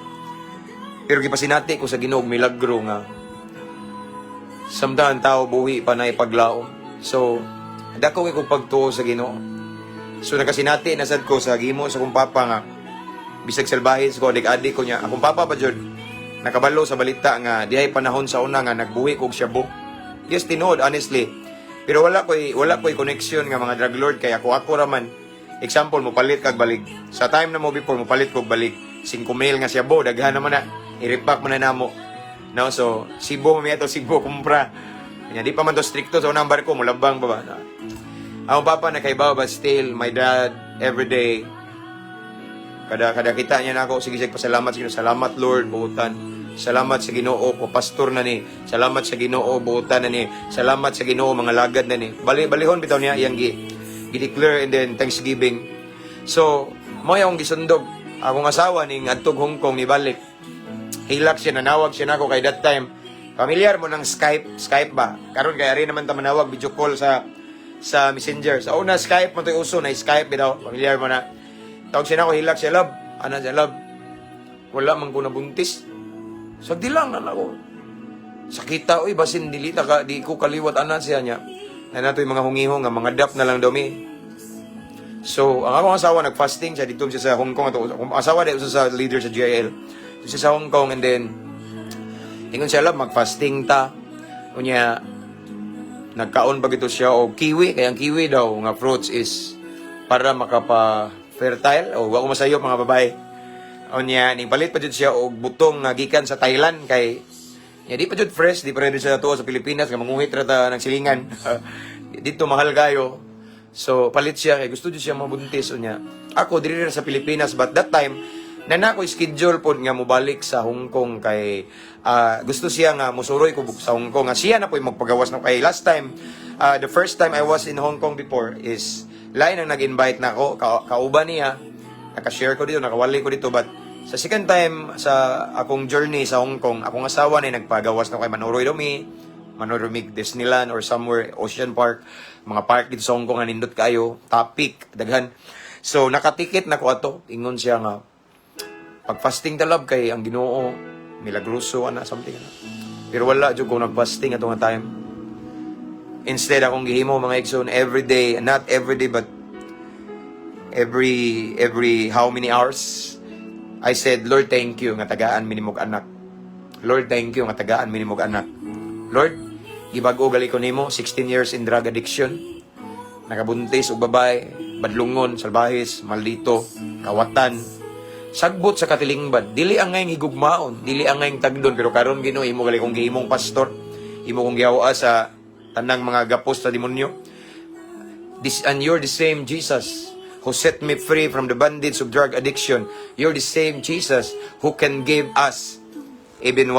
Pero gipasinati ko sa Ginoo milagro nga samtang tao buhi pa na ipaglaom. So dako ko pagtuo sa Ginoo. So nakasinati na sad ko sa gimo sa kong papa nga bisag salbahin ko adik-adik ko niya. Akong papa pa jud nakabalo sa balita nga dihay panahon sa una nga nagbuhi kog shabu. Yes, tinuod honestly. Pero wala ko'y connection nga mga drug lord kay ako raman. Example mo palit kag balig. Sa time na mo before mo palit kog balig 5,000 nga shabu daghan naman na i-repack man na namo. No, so Cebu mo to Cebu kumpra. Kanya di pa man to stricto sa unang barko mo labang ba. Ang papa na kay but still my dad every day kada kita niya nako sige pasalamat sa Ginoo. Salamat Lord buutan. Salamat sa Ginoo ko pastor na ni. Salamat sa Ginoo buutan na ni. Salamat sa Ginoo mga lagad na ni. Balihon bitaw niya iyang gi-declare and then thanksgiving. So mo yung gisundog akong asawa ning adtog Hong Kong ni balik. Hilak siya, nanawag siya nako kay that time. Familiar mo ng Skype ba? Karon kay ari naman ta manawag video call sa Messenger. Sa una Skype mo to uso na Skype bitaw. Familiar mo na. Tawag siya nako hilak siya love. Ana siya love. Wala man ko nabuntis. Sagdi lang na ako. Sakita oy basin dili ko kaliwat ana siya niya. Na nato yung mga hungihong nga mga dap na lang dumi. So, ang akong asawa nag-fasting siya dito siya sa Hong Kong ato. Asawa dito sa leader sa GIL. Siya sa Hong Kong and then ingon siya love mag-fasting ta. Unya nagkaon ba gito siya o kiwi kay ang kiwi daw nga fruits is para makapa-fertile o wa ko masayo mga babae. Unya ning palit pa jud siya og butong nga gikan sa Thailand kay di pa jud fresh, di pa rin siya tuwa sa Pilipinas nga manguhit ra ta ng silingan. Dito mahal kayo. So palit siya kay gusto jud siya mabuntis unya. Ako diri ra sa Pilipinas but that time na ko schedule po nga mobalik sa Hong Kong kay gusto siya nga musuroy ko sa Hong Kong nga siya na po magpagawas na kay last time the first time I was in Hong Kong before is lain ang nag-invite na ako kauban niya naka-share ko dito nakawali ko dito but sa second time sa akong journey sa Hong Kong akong asawa na nagpagawas na kay Manoroy Disneyland or somewhere Ocean Park mga park dito sa Hong Kong nga nindot kayo topic daghan so nakatikit na ko ato ingon siya nga pag-fasting talab kay ang Ginoo milagroso ana something ana. Pero wala jud ko nag-fasting ato nga time. Instead akong gihimo mga igsoon every day, not every day but every how many hours I said, Lord, thank you nga tagaan minimog anak. Lord, thank you nga tagaan minimog anak. Lord, gibag-o gali ko nimo, 16 years in drug addiction. Nakabuntis og babae, badlungon, salbahis, maldito, kawatan. Sagbot sa katilingban, dili ang ngayong higugmaon, dili ang ngayong tagdon, pero karon Ginoo imo gali kong gihimong pastor, imo kong gihawa sa tanang mga gapos sa demonyo. And you're the same Jesus who set me free from the bondage of drug addiction. You're the same Jesus who can give us even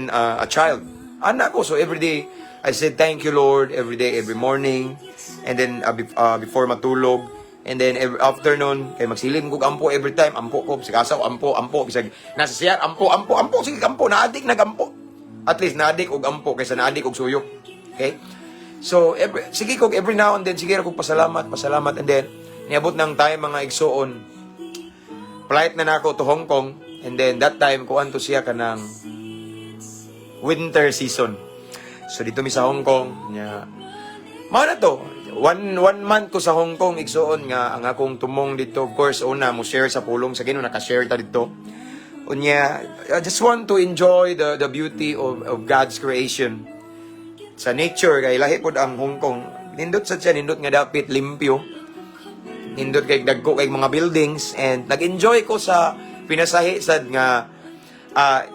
a child. Anak ko, so every day, I said, thank you, Lord, every day, every morning, and then before matulog, and then every afternoon, kay magsilim ko ampo every time, ampo ko, sikasaw, ampo, bisag, nasa siya, ampo, sige, ampo, naadik, nagampo. At least, naadik og ampo, kaysa naadik og suyok. Okay? So, sige ko, every now and then, sige ko pasalamat, and then, niabot ng time, mga igsoon, flight na nako to Hong Kong, and then, that time, kuan to siya kanang winter season. So, dito mi sa Hong Kong, niya, mao na to, one month ko sa Hong Kong, igsoon nga, ang akong tumong dito, of course, una, mo share sa pulong sa Ginoo, nakashare ta dito. Unya, I just want to enjoy the beauty of God's creation. Sa nature, kay lahi pod ang Hong Kong, nindot sa siya, nindot nga dapit, limpyo, nindot kay dagko kay mga buildings, and nag-enjoy ko sa pinasahi sad nga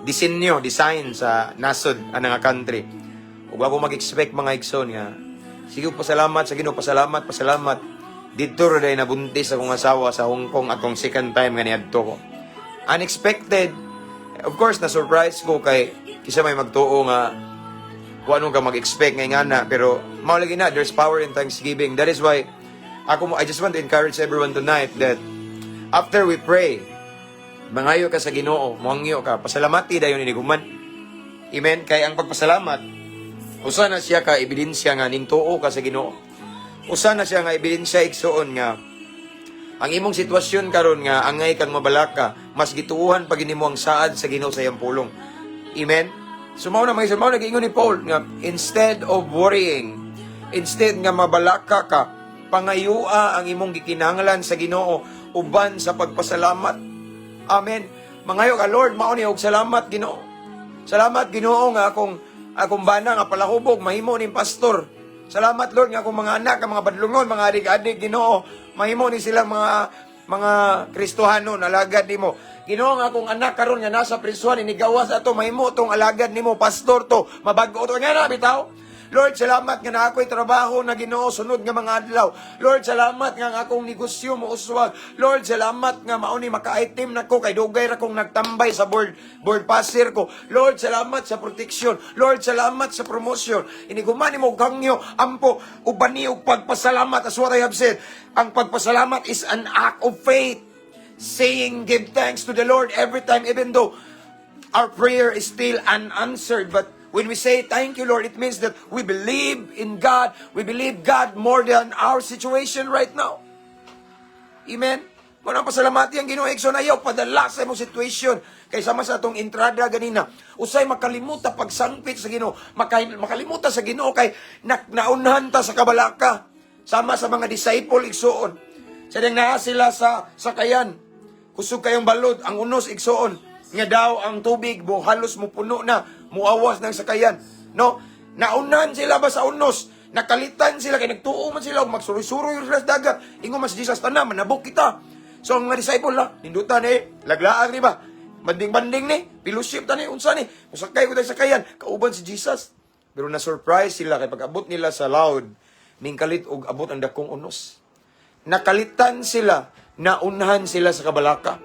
design sa nasod ang nga country. Ug ako mag-expect mga igsoon nga, sige pasalamat sa Ginoo, pasalamat. Dito ray nabuntis akong asawa sa Hong Kong atong second time nga niadto ko. Unexpected. Of course, na-surprise ko kay kisa may magtuo nga kung anong ka mag-expect ngay nga na, pero maulagi na, there's power in thanksgiving. That is why I just want to encourage everyone tonight that after we pray, mangayo ka sa Ginoo, muangyo ka, pasalamati dayon iniguman. Amen? Kaya ang pagpasalamat, usa na siya ka ebidensya nga ning tuo ka sa Ginoo. Usa na siya nga ebidensya igsoon nga ang imong sitwasyon karon nga angay kang mabalaka, mas gituuhan pag mo ang saad sa Ginoo sa iyang pulong. Amen? So mao na mga nag-ingon ni Paul nga instead of worrying, instead nga mabalaka ka, pangayua ang imong gikinahanglan sa Ginoo uban sa pagpasalamat. Amen. Mangayo ka, Lord, mao ni og salamat Ginoo. Salamat Ginoo nga akong bana nga palahubog mahimo ning pastor. Salamat Lord nga akong mga anak, mga badlungon, mga adik-adik Ginoo, mahimo ni sila mga Kristohano alagad nimo. Ginoo nga akong anak karon nga nasa prisuhan inigawas ato mahimo tong alagad nimo pastor to, mabago to nga na bitaw. Lord, salamat nga na ako'y trabaho na Ginoo sunod nga mga adlaw. Lord, salamat nga akong negosyo mo uswag. Lord, salamat nga mauni maka-item na ko kay dugay ra kong nagtambay sa board passer ko. Lord, salamat sa protection. Lord, salamat sa promotion. Inigumani mo gangyo ampo ubani og pagpasalamat as what I have said. Ang pagpasalamat is an act of faith. Saying give thanks to the Lord every time, even though our prayer is still unanswered. But when we say thank you, Lord, it means that we believe in God. We believe God more than our situation right now. Amen? Kung ang pasalamati ang Ginoo igsoon ayaw, padala sa imong situation. Kay sama sa atong entrada ganina, usay makalimuta pagsangpit sa Ginoo. Makalimuta sa Ginoo kay naunhan ta sa kabalaka. Sama sa mga disciple igsoon. Sadang naa sila sa sakayan. Kusog kayong balod, ang unos igsoon. Nga daw ang tubig, halos mupuno na, muawas ng sakayan. No? Naunan sila ba sa unos? Nakalitan sila, kaya nagtuo man sila, magsuroy-suroy sila sa dagat. Ingo man si Jesus, tanah, manabok kita. So ang mga disciple na, nindutan laglaan di ba? Banding-banding ni, fellowship ta unsa ni, musakay ko tayo sakayan, kauban si Jesus. Pero na-surprise sila, kaya pag-abot nila sa loud, ning kalit og abot ang dakong unos. Nakalitan sila, naunahan sila sa kabalaka.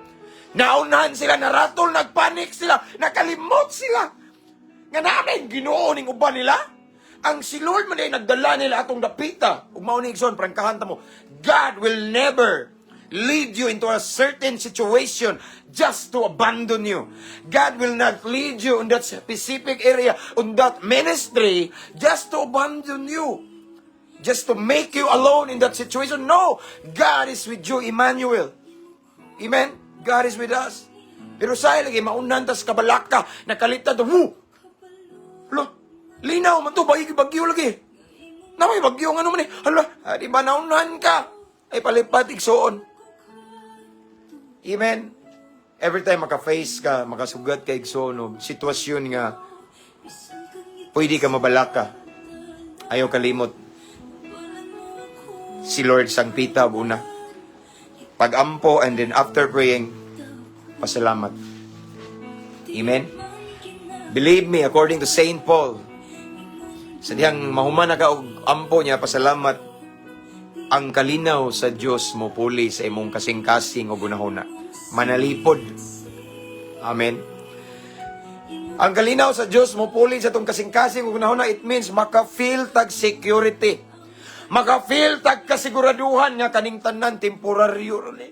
Naunahan sila, naratol, nagpanik sila, nakalimot sila. Nga namin, Ginoo ning uban nila. Ang si Lord man ay nagdala nila atong dapita. Ug mao ni igsoon, prangkahan ta mo. God will never lead you into a certain situation just to abandon you. God will not lead you in that specific area, on that ministry, just to abandon you. Just to make you alone in that situation. No! God is with you, Emmanuel. Amen? God is with us. Pero sa lagi, maunan tas kabalaka, nakalitan to, hala, linaw man to, bagyo lagi. Namay bagyo nga naman hala, di ba naunan ka? Ay palipat igsoon. Amen? every time maka-face ka, makasugat ka igsoon og sitwasyon nga pwede ka mabalaka. Ayaw kalimot. Si Lord sangpita una. Pag-ampo and then after praying, pasalamat. Amen? Believe me, according to Saint Paul, sa diyang mahuman na ka og ampo niya, pasalamat, ang kalinaw sa Diyos mo puli sa imong kasing-kasing o gunahuna. Manalipod. Amen? Ang kalinaw sa Diyos mo puli sa itong kasing-kasing o gunahuna, it means maka-feel tag security. Maka-feel tag kasiguraduhan nga kaning tanan temporaryo ni.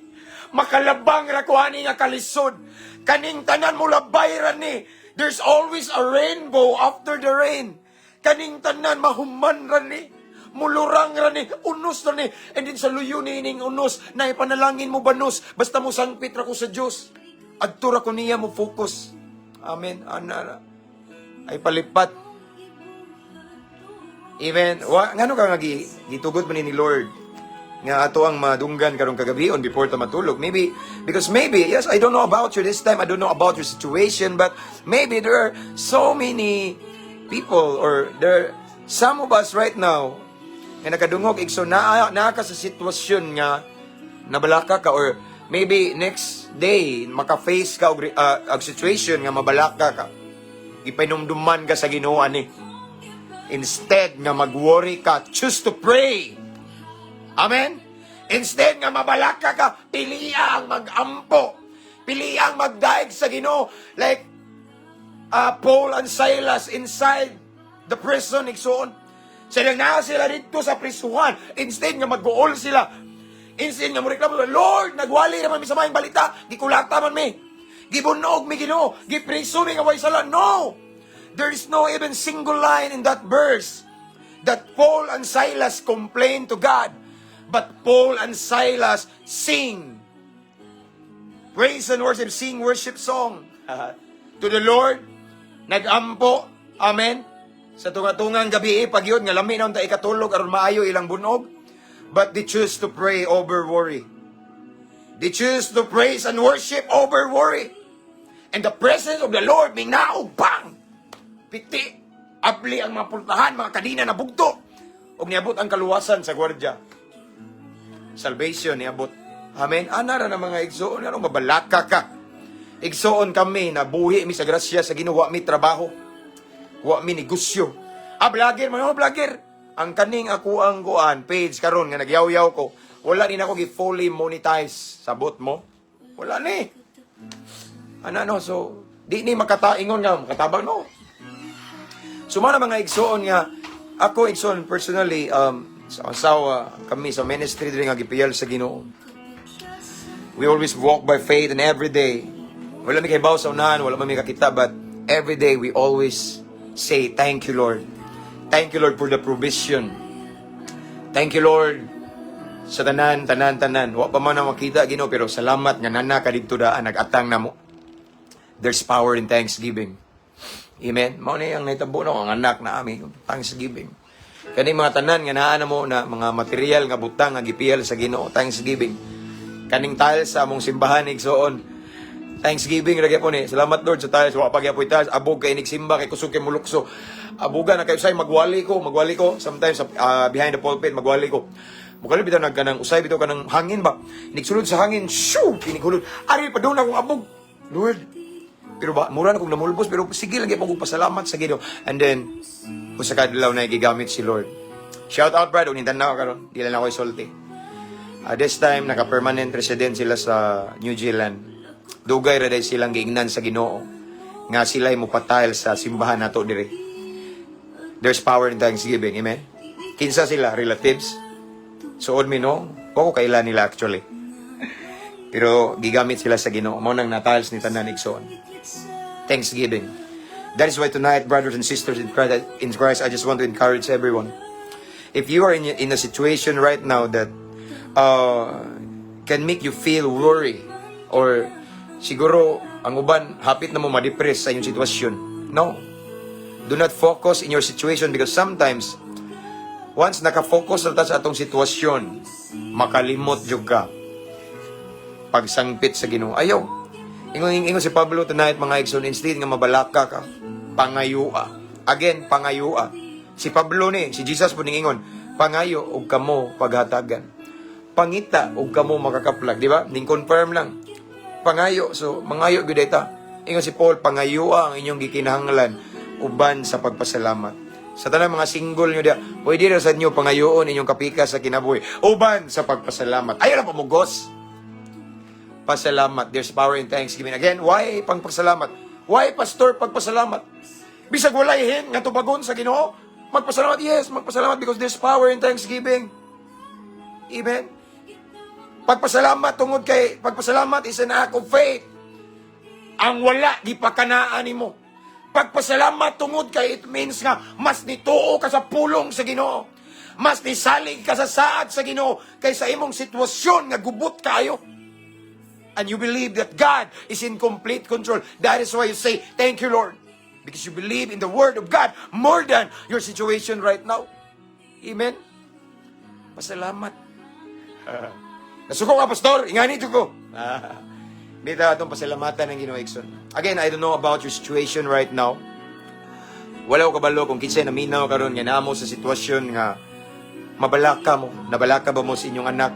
Makalabang ra kuhani nga kalisod. Kaning tanan mo labay ra ni. There's always a rainbow after the rain. Kaning tanan mahuman ra ni. Mulurang ra ni, unos ra ni. And then sa luyo ni ining unos, na ipanalangin mo banos, basta mo sangpit ra ko sa Diyos. Adto ra ko niya mo focus. Amen. Ana ay palipat. Even, ngano ka nga gitugod man ni Lord nga ato ang madunggan karong kagabion before ta matulog. Maybe, because maybe, yes, I don't know about you this time, I don't know about your situation, but maybe there are so many people, or there are some of us right now, nga nakadungog, so naa ka sa sitwasyon nga nabalaka ka, or maybe next day, maka-face ka og situation nga mabalaka ka. Ipainumduman ka sa Ginoo ani. Instead nga mag-worry ka, choose to pray. Amen? Instead nga mabalaka ka, pili ang mag-ampo. Pili ang magdaig sa Ginoo. Like Paul and Silas inside the prison, igsoon. Sila na sila dito sa prisuhan. Instead nga mag-gool sila. Instead nga mo-reklamo, Lord, nagwali naman mi sa maing balita. Gikulata man mi. Gibunog mi Ginoo. Gipriso mi nga way sala. No! There is no even single line in that verse that Paul and Silas complained to God. But Paul and Silas sing. Praise and worship, sing worship song to the Lord. Nag-ampo. Amen. Sa tunga-tungang gabi, pag yun, nga lami na unta ikatulog, aron maayo ilang bunog. But they choose to pray over worry. They choose to praise and worship over worry. And the presence of the Lord, minaog, bang! Piti, abli ang mga pultahan, mga kadina na bugto. O niabot ang kaluwasan sa gwardya. Salvation niabot. Amen. Anara na mga igsoon, anong mabalaka ka. Igsoon kami na buhi mi sa grasya sa Ginoo, wa mi trabaho. Wa mi negosyo. Vlogger, mga vlogger. Ang kaning ako ang kuan page karon nga nagyaw-yaw ko. Wala din ako gi-fully monetize. Sabot mo? Wala ni. Ano, so di ni makataingon nga makatabang no. Sumana mga igsoon nga, ako igsoon personally, sa asawa, kami sa ministry din nga gipiyal sa Ginoo. We always walk by faith and every day, wala mi kahibaw sa unahan, wala mi kakita, but every day we always say, thank you Lord. Thank you Lord for the provision. Thank you Lord sa tanan. Wa pa man na makita Ginoo, pero salamat nga nana ka dito daan, nag-atang na mo. There's power in thanksgiving. Amen. Mao ni ang naitabo no ang anak na ami thanksgiving. Kani mga tanan nga naa na mo na mga material nga butang nga gipiyal sa Ginoo, thanksgiving. Kaning tiles sa among simbahan igsoon. Thanksgiving ra gyapon ni. Salamat Lord sa tiles, wa pa gyapon tiles, abog kay simba kay kusog kay mulukso. Abuga na kay usay magwali ko sometimes behind the pulpit magwali ko. Mugali bitaw nagkanang usay bitaw kanang hangin ba. Nigsulod sa hangin, shoo, kinigulod. Ari pa daw na akong abog. Lord, pero ba, mura na kong namulbos, pero sige lang kong pasalamat sa Ginoo. And then, kung sa kadlaw na gigamit si Lord. Shout out, brad, unintan na ako karon, di lang ako isulti. This time, naka-permanent resident sila sa New Zealand. Dugay ra day silang giingnan sa Ginoo. Nga sila'y mupatahil sa simbahan nato dire. There's power in thanksgiving, amen? Kinsa sila, relatives? Suod mi, no? Wako kailan nila actually. Pero gigamit sila sa Ginoo. Mao nang natahils ni tanan igsoon. Thanksgiving. That is why tonight, brothers and sisters in Christ, I just want to encourage everyone. If you are in a situation right now that can make you feel worry, or siguro ang uban hapit na mo ma-depress sa inyong sitwasyon. No. Do not focus in your situation because sometimes once naka-focus na ta sa atong sitwasyon, makalimot jud ka. Pagsangpit sa Ginoo. Ayaw. Ingon si Pablo tonight, mga igsoon, instead nga mabalaka ka, pangayua. Again, pangayua. Si Pablo ni, si Jesus po ingon, pangayo og kamo paghatagan. Pangita og kamo makakaplag, di ba? Ning confirm lang. Pangayo, so mangayo gyud ta. Ingon si Paul, pangayua ang inyong gikinahanglan uban sa pagpasalamat. Sa tanang mga single nyo dia, pwede na sa inyo pangayoon inyong kapika sa kinabuhi. Uban sa pagpasalamat. Ayaw na pamugos. Pasalamat. There's power in thanksgiving. Again, why pagpasalamat? Why, pastor, pagpasalamat? Bisag walayhin nga tubagon sa Ginoo. Magpasalamat, yes, magpasalamat because there's power in thanksgiving. Amen. Pagpasalamat is an act of faith. Ang wala, di pa kanaan mo. Pagpasalamat tungod kay it means nga mas nituo ka sa pulong sa Ginoo. Mas nisalig ka sa saad sa Ginoo kaysa imong sitwasyon nga gubot kayo. And you believe that God is in complete control. That is why you say, thank you, Lord. Because you believe in the Word of God more than your situation right now. Amen? Pasalamat. Nasuko ka, pastor. Ingani ito ko. Dito itong pasalamatan ng Ginoo Ikson. Again, I don't know about your situation right now. Wala ko kabalo kung kinsay naminaw karon nga namo sa sitwasyon nga mabalaka mo. Nabalaka ba mo sa inyong anak?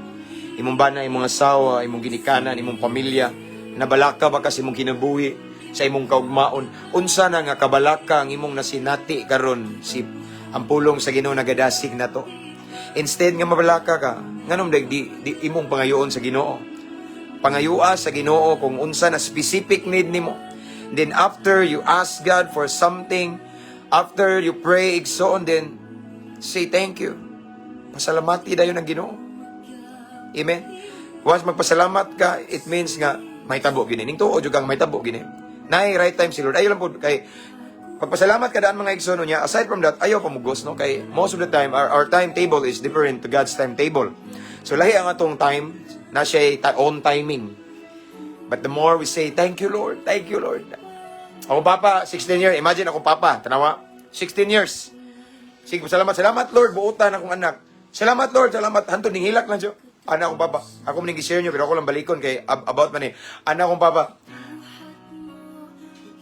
Imong bana, imong asawa, imong ginikanan, imong pamilya. Nabalaka ba kasi imong kinabuhi sa imong kaugmaon? Unsa na nga kabalaka ang imong nasinati karon si ang pulong sa Ginoo nagadasig na to. Instead nga mabalaka ka, nganom di imong pangayoon sa Ginoo. Pangayua sa Ginoo kung unsa na specific need nimo. Then after you ask God for something, after you pray, igsoon, then say thank you. Pasalamati dayon ang Ginoo. Amen. Once magpasalamat ka, it means nga may tabo gini. Ning tuo jud kang may tabo gini. Nay right time si Lord. Ayo lang po kay pagpasalamat ka daan mga igsoon niya. Aside from that, ayaw pamugos no kay most of the time our timetable is different to God's timetable. So lahi ang atong time na siya on timing. But the more we say, thank you, Lord. Thank you, Lord. Ako papa, 16 years. Imagine ako papa, tanawa, 16 years. Sige, salamat, Lord. Buutan akong anak. Salamat, Lord. Salamat. Hanto, ning hilak lang siya. Anak akong papa. Ako maning gi-share nyo, pero ako lang balikon kay about man eh. Anak akong papa.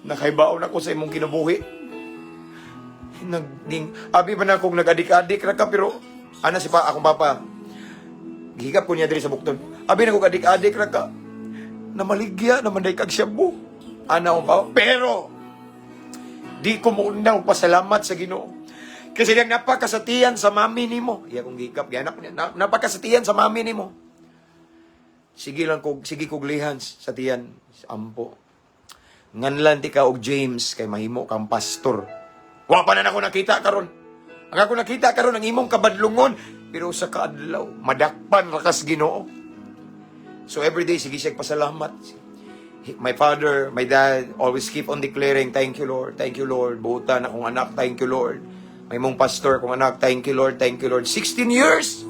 Nakaibaon ako sa imong kinabuhi. Abi pa na akong nag-adik-adik na ka, pero si akong papa. Gihigap ko niya diri sa bukton. Abi na ko adik-adik ra ka. Namaligya, namanday kag shabu. Ana ko pa. Pero, di ko muna pasalamat sa Ginoo. Kasi nang napakasatiyan sa mami nimo. Iya kong gihigap. Anak niya, napakasatiyan sa mami nimo. Sige kog lihans sa tiyan. Ampo. Nganlan ti ka og James kay mahimo kang pastor. Wa pa na ako nakita karon. Ang ako nakita karon ang imong kabadlungon. Pero sa kaadlaw, madakpan rakas Ginoo. So every day, sige siya pasalamat. My father, my dad, always keep on declaring, thank you, Lord, thank you, Lord. Buutan akong anak, thank you, Lord. May mong pastor, akong anak, thank you, Lord, thank you, Lord. 16 years!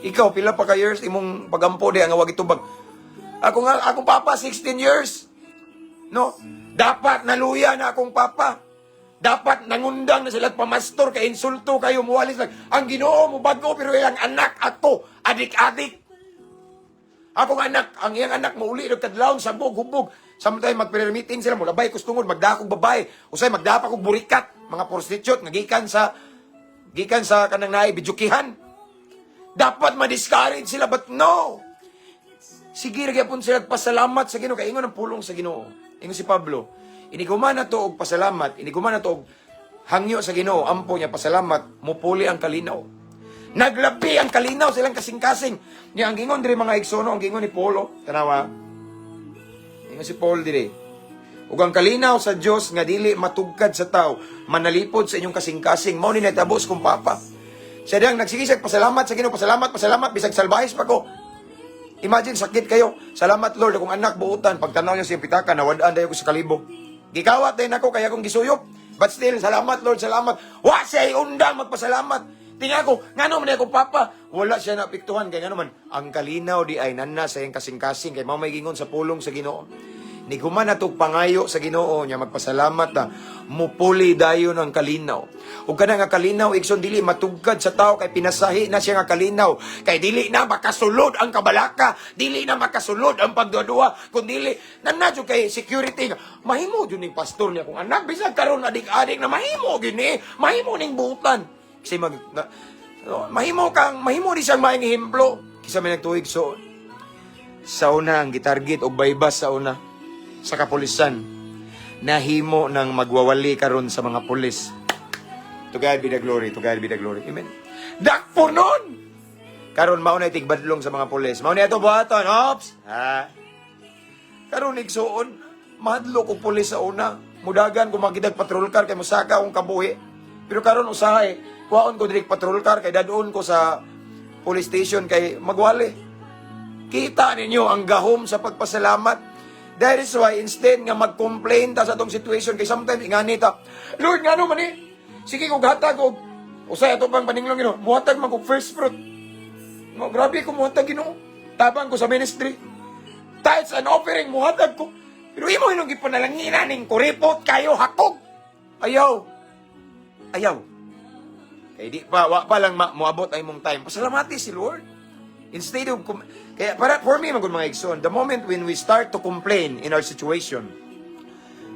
Ikaw, pila pa ka years, imong pagampo di, ang awag itubag. Akong papa, 16 years. No? Dapat naluya na akong papa. Dapat nangundang na sila pamastor kay insulto kayo muwalis lang. Ang Ginoo mo bago pero iyang anak ako adik-adik. Akong anak, ang iyang anak mo uli kadlawon sa hubog. Samtay magpre-meeting sila mo labay kustungod magdakog babae. Usay magdapa kog burikat, mga prostitute nga gikan sa kanang naay bidyukihan. Dapat ma-discourage sila but no. Sige ra gyapon sila pasalamat sa Ginoo kay ingon ang pulong sa Ginoo. Ingon si Pablo. Iniguman na to og pasalamat, iniguman na to og hangyo sa Ginoo, ampo niya pasalamat, mupuli ang kalinaw. Naglabi ang kalinaw silang kasing-kasing. Niya ang gingon diri mga igsono, ang gingon ni Paulo, tanawa. Ingon si Paul diri. Ug ang kalinaw sa Dios nga dili matugkad sa tao, manalipod sa inyong kasing-kasing, mao ni natabos kong papa. Siya dang nagsigisag pasalamat sa Ginoo, pasalamat bisag salbahis pa ko. Imagine sakit kayo. Salamat Lord akong anak buutan pagtanaw niya sa pitaka nawad-an dayo ko sa kalibo. Gikawat din ako kaya akong gisuyop. But still, salamat Lord, salamat. Wa siya undang magpasalamat. Tingnan ko, ngano man ako papa. Wala siya naapektuhan kaya ngano man ang kalinaw di ay nana sa iyang kasing-kasing kay mamay gingon sa pulong sa Ginoo. Niguman na itong pangayo sa Ginoo niya, magpasalamat na mupuli dayon ang kalinaw. Ug kana nga kalinaw, igsoon dili matugkad sa tao, kay pinasahi na siya nga kalinaw. Kay dili na makasulod ang kabalaka, dili na makasulod ang pagduadua, kung dili, nanadyo kay security nga, mahimo dyan yung pastor niya, kung anak, bisag karon adik-adik na mahimo gini, mahimo ning buutan. Kasi mahimo di siyang maing ehemplo. Kisa may nagtuig so, sa una, ang gitarget o baybas sa una, sa kapulisan, nahimo ng magwawali karon sa mga pulis. To God be the glory, to God be the glory. Amen. Dakpo nun! Karon mauna tigbadlong sa mga pulis. Mauna ito buhaton, ops! Ha? Karon igsuon, mahadlo ko pulis sa una. Mudagan ko magidag patrol car kay musaka akong kabuhi. Pero karon usahay, kuhaon ko direct patrol car kay dadon ko sa police station kay magwali. Kita ninyo ang gahom sa pagpasalamat. That is why, instead nga mag-complain ta sa itong situation, kay sometimes ingani ta, Lord, nga naman sige kong hatag ko, usay ato pang paninglong Ginoo, muhatag man ko first fruit. No, grabe ko muhatag Ginoo, tabang ko sa ministry. Tithes and offering, muhatag ko. Pero imo hinong gipanalangina ning kuripot kayo hakog. Ayaw. Kaya di pa, wa pa lang moabot ay mong time. Pasalamati si Lord. Instead of, kaya for me, mga igsoon, the moment when we start to complain in our situation,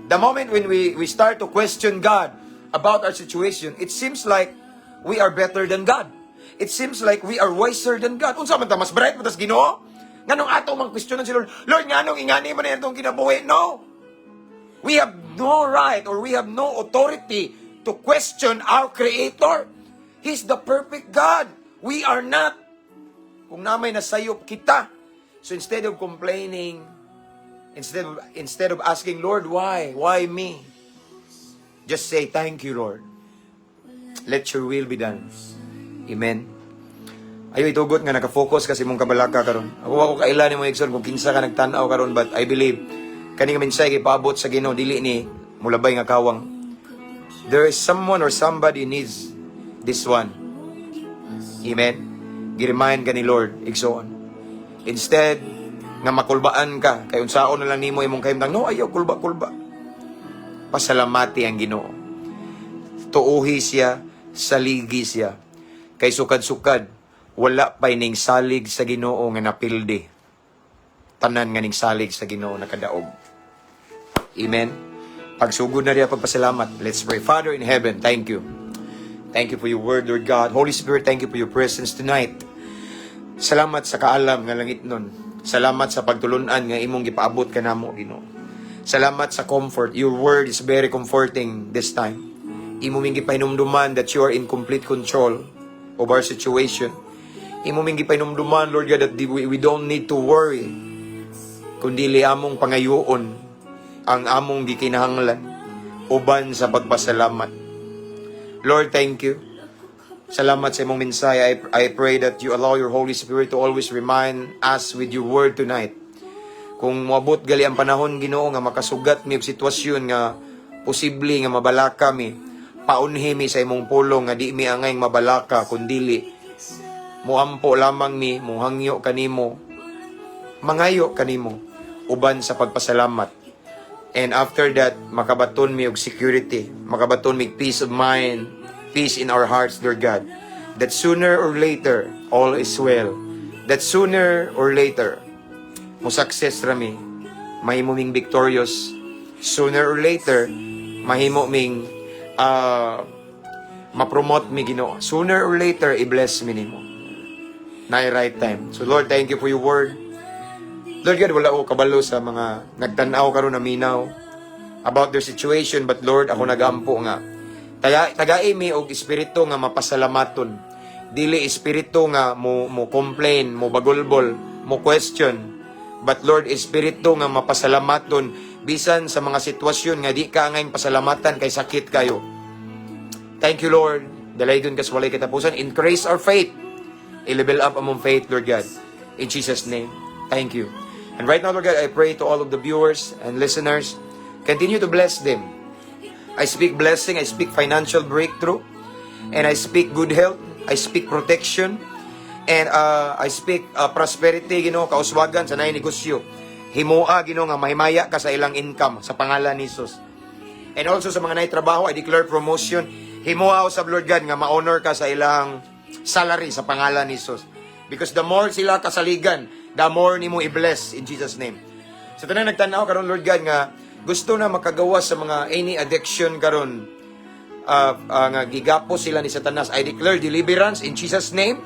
the moment when we start to question God about our situation, it seems like we are better than God. It seems like we are wiser than God. Unsa man ta, mas bright mo tas Ginoo? Nganong ato mang questionan si Lord, Lord, nganong ingani man na itong kinabuhi? No! We have no right or we have no authority to question our Creator. He's the perfect God. We are not. Kung namay nasayop kita. So instead of complaining, instead of asking, Lord, why? Why me? Just say, thank you, Lord. Let your will be done. Amen. Ayo itugot nga nakafocus kasi mong kabalaka karon. Ako kailan ni mo igsoon kung kinsa ka nagtan-aw karon, but I believe kani nga minsay kay paabot sa Ginoo dili ni mulabay nga kawang. There is someone or somebody needs this one. Amen. Gi-remind ka ni Lord, igsoon. Instead, nga makulbaan ka, kay unsaon na lang nimo imong kahimtang, no, ayaw, kulba. Pasalamati ang Ginoo. Tuuhi siya, saligi siya. Kay sukad-sukad, wala pa ning salig sa Ginoo nga napildi. Tanan nga ning salig sa Ginoo nakadaog. Amen. Pagsugod na riya pagpasalamat. Let's pray. Father in heaven, thank you. Thank you for your word, Lord God. Holy Spirit, thank you for your presence tonight. Salamat sa kaalam nga langit nun. Salamat sa pagtulunan nga imong gipaabot kanamo, Ginoo. Salamat sa comfort. Your word is very comforting this time. Imo ming gipahinumduman that you are in complete control of our situation. Imo ming gipahinumduman, Lord God, that we don't need to worry. Kundili among pangayoon ang among gikinahanglan uban sa pagpasalamat. Lord, thank you. Salamat sa imong mensahe. I pray that you allow your Holy Spirit to always remind us with your word tonight. Kung moabot gali ang panahon, Ginoo, nga makasugat mi og sitwasyon nga posible nga mabalaka mi, paunhi mi sa imong pulong nga di mi angay mabalaka kundili muampo lamang mi, muhangyo kanimo, mangayo kanimo uban sa pagpasalamat. And after that, makabaton mi og security, makabaton mi peace of mind, peace in our hearts, Lord God. That sooner or later, all is well. That sooner or later, mo success rami, mahimo ming victorious. Sooner or later, mahimo ming ma-promote mi Ginoo. Sooner or later, i-bless mi nimo. Na right time. So Lord, thank you for your word. Lord God, wala ko kabalo sa mga nagtanaw karon na minaw about their situation, but Lord, ako nagampo nga. Tagai mi og espiritu nga mapasalamaton. Dili espiritu nga mo complain, mo bagulbol, mo question. But Lord, espiritu nga mapasalamaton bisan sa mga sitwasyon nga di ka ngayon pasalamatan kay sakit kayo. Thank you, Lord. Dalaygon kas walay katapusan. Increase our faith. I-level up among faith, Lord God. In Jesus' name. Thank you. And right now, Lord God, I pray to all of the viewers and listeners, continue to bless them. I speak blessing, I speak financial breakthrough, and I speak good health, I speak protection, and I speak prosperity, kauswagan sa negosyo. Himua, Ginoo, nga mahimaya ka sa ilang income sa pangalan ni Jesus. And also sa mga naitrabaho, I declare promotion. Himua sa Lord God nga ma-honor ka sa ilang salary sa pangalan ni Jesus. Because the more sila kasaligan, the more nimo i-bless in Jesus' name. Sa tanang nagtanaw karon Lord God nga gusto na makagawas sa mga any addiction karon, nga gigapo sila ni Satanas. I declare deliverance in Jesus' name.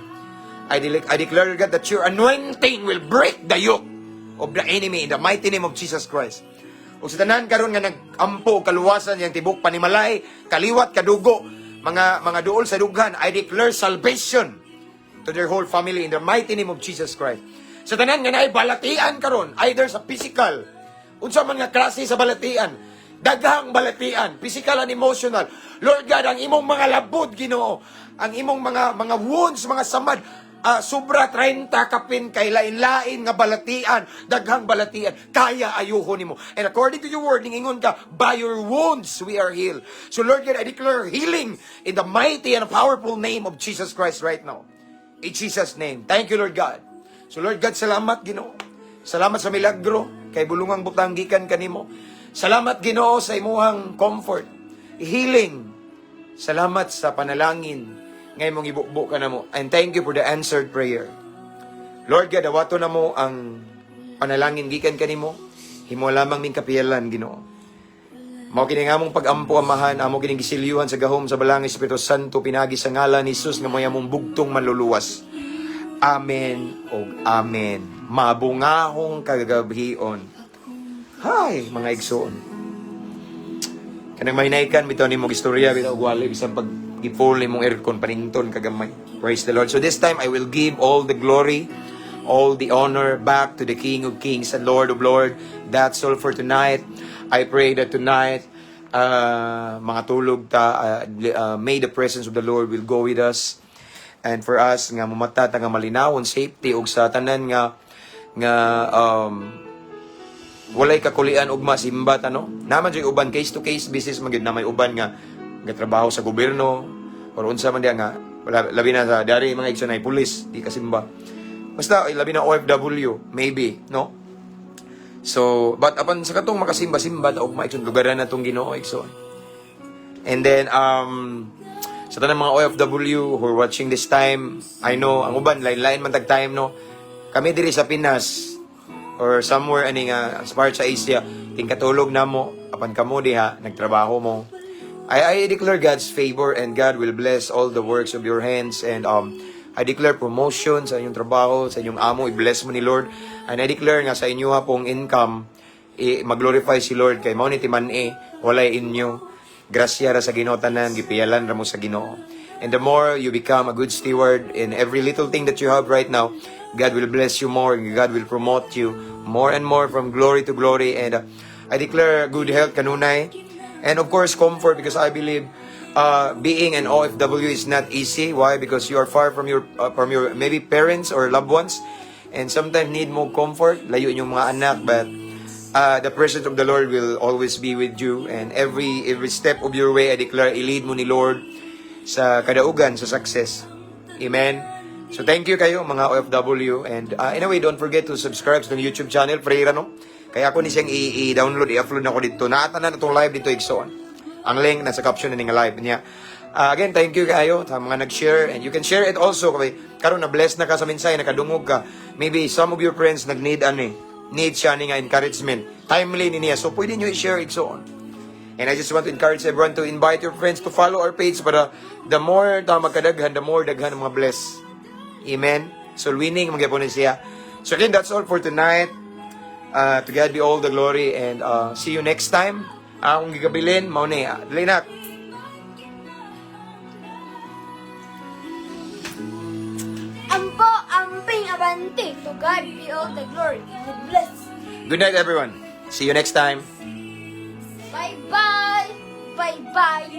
I declare, God, that your anointing will break the yoke of the enemy in the mighty name of Jesus Christ. O sa tanan karon nga nag-ampo kaluwasan yang tibok panimalay, kaliwat kadugo, mga duol sa dughan, I declare salvation to their whole family in the mighty name of Jesus Christ. Sa tanan nga naay balatian karon, either sa physical, unsa man nga klase sa balatian, daghang balatian, physical and emotional. Lord God, ang imong mga labod, Ginoo, ang imong mga wounds, mga samad, sobra 30 kapin kay lain-lain nga balatian, daghang balatian, kaya ayuho nimo. And according to your word, ningingon ka, by your wounds we are healed. So Lord God, I declare healing in the mighty and powerful name of Jesus Christ right now. In Jesus' name. Thank you, Lord God. So Lord God, salamat, Ginoo. Salamat sa milagro, kay bulungang butang gikan kanimo. Salamat, Ginoo, sa imuhang comfort, healing. Salamat sa panalangin ngayon mong ibukbo ka na mo. And thank you for the answered prayer. Lord God, awato na mo ang panalangin gikan kanimo. Himo lamang ming kapiyalan, Ginoo. Mao kini nga mong pag-ampo amahan, amo kining gisilyuhan sa gahom sa balangin Espiritu Santo, pinagi sa ngalan ni Jesus nga moya mong bugtong manluluwas. Amen o amen. Mabungahong kagabhion. Hay, mga igsoon. Kanang mahinaykan, bitaw ni mong istorya, bitaw gwali, bisang pag-gipol ni mong aircon, panington, kagamay. Praise the Lord. So this time, I will give all the glory, all the honor back to the King of Kings and Lord of Lords. That's all for tonight. I pray that tonight, mga tulog ta, may the presence of the Lord will go with us. And for us, nga mamatata nga malinawon, safety, og sa tanan nga walay kakulian og masimbat, ano? Naman jud uban case to case basis man gyud na may uban nga trabaho sa gobyerno or unsa man diya nga labi na sa dari mga igsoon ay pulis di kasimba. Basta labi na OFW maybe, no? So, but apan sa katong makasimba-simba ta og maigsoon lugaran na tong Ginoo igsoon. And then sa tanang mga OFW who are watching this time, I know ang uban lain-lain man tag time, no? Kami diri sa Pinas or somewhere ani nga as part sa Asia, tingkatulog na mo apan kamo diha nagtrabaho mo. I declare God's favor and God will bless all the works of your hands, and I declare promotion sa inyong trabaho, sa inyong amo, i-bless mo ni Lord. And I declare nga sa inyo pong income, mag-glorify si Lord kay mao ni timan-e walay inyo. Grasya ra sa Ginoo tanan, gipiyalan ra mo sa Ginoo. And the more you become a good steward in every little thing that you have right now, God will bless you more, and God will promote you more and more from glory to glory. And I declare good health kanunay, and of course comfort, because I believe being an OFW is not easy. Why? Because you are far from your maybe parents or loved ones, and sometimes need more comfort. Layo inyong mga anak, but the presence of the Lord will always be with you, and every step of your way, I declare, i-lead mo ni Lord sa kadaugan, sa success. Amen. So thank you kayo mga OFW, and anyway, don't forget to subscribe sa YouTube channel Freira, no? Kaya ako ni siyang i-download, i-upload na ko dito. Naatanan na itong live dito igsoon. Ang link nasa caption na nga live niya. Again, thank you kayo sa mga nag-share, and you can share it also kay karon na blessed na ka sa mensahe, nakadungog ka. Maybe some of your friends need siya ni nga encouragement. Timely ni niya. So pwede niyo i-share igsoon. And I just want to encourage everyone to invite your friends to follow our page para the more magkadaghan, the more daghan mga bless. Amen. So winning magyapon siya. So again, that's all for tonight. To God be all the glory, and see you next time. Akong gigabilin, mao ni Linak. Ampo, amping, abante. To God be all the glory. God bless. Good night, everyone. See you next time. Bye-bye. Bye-bye.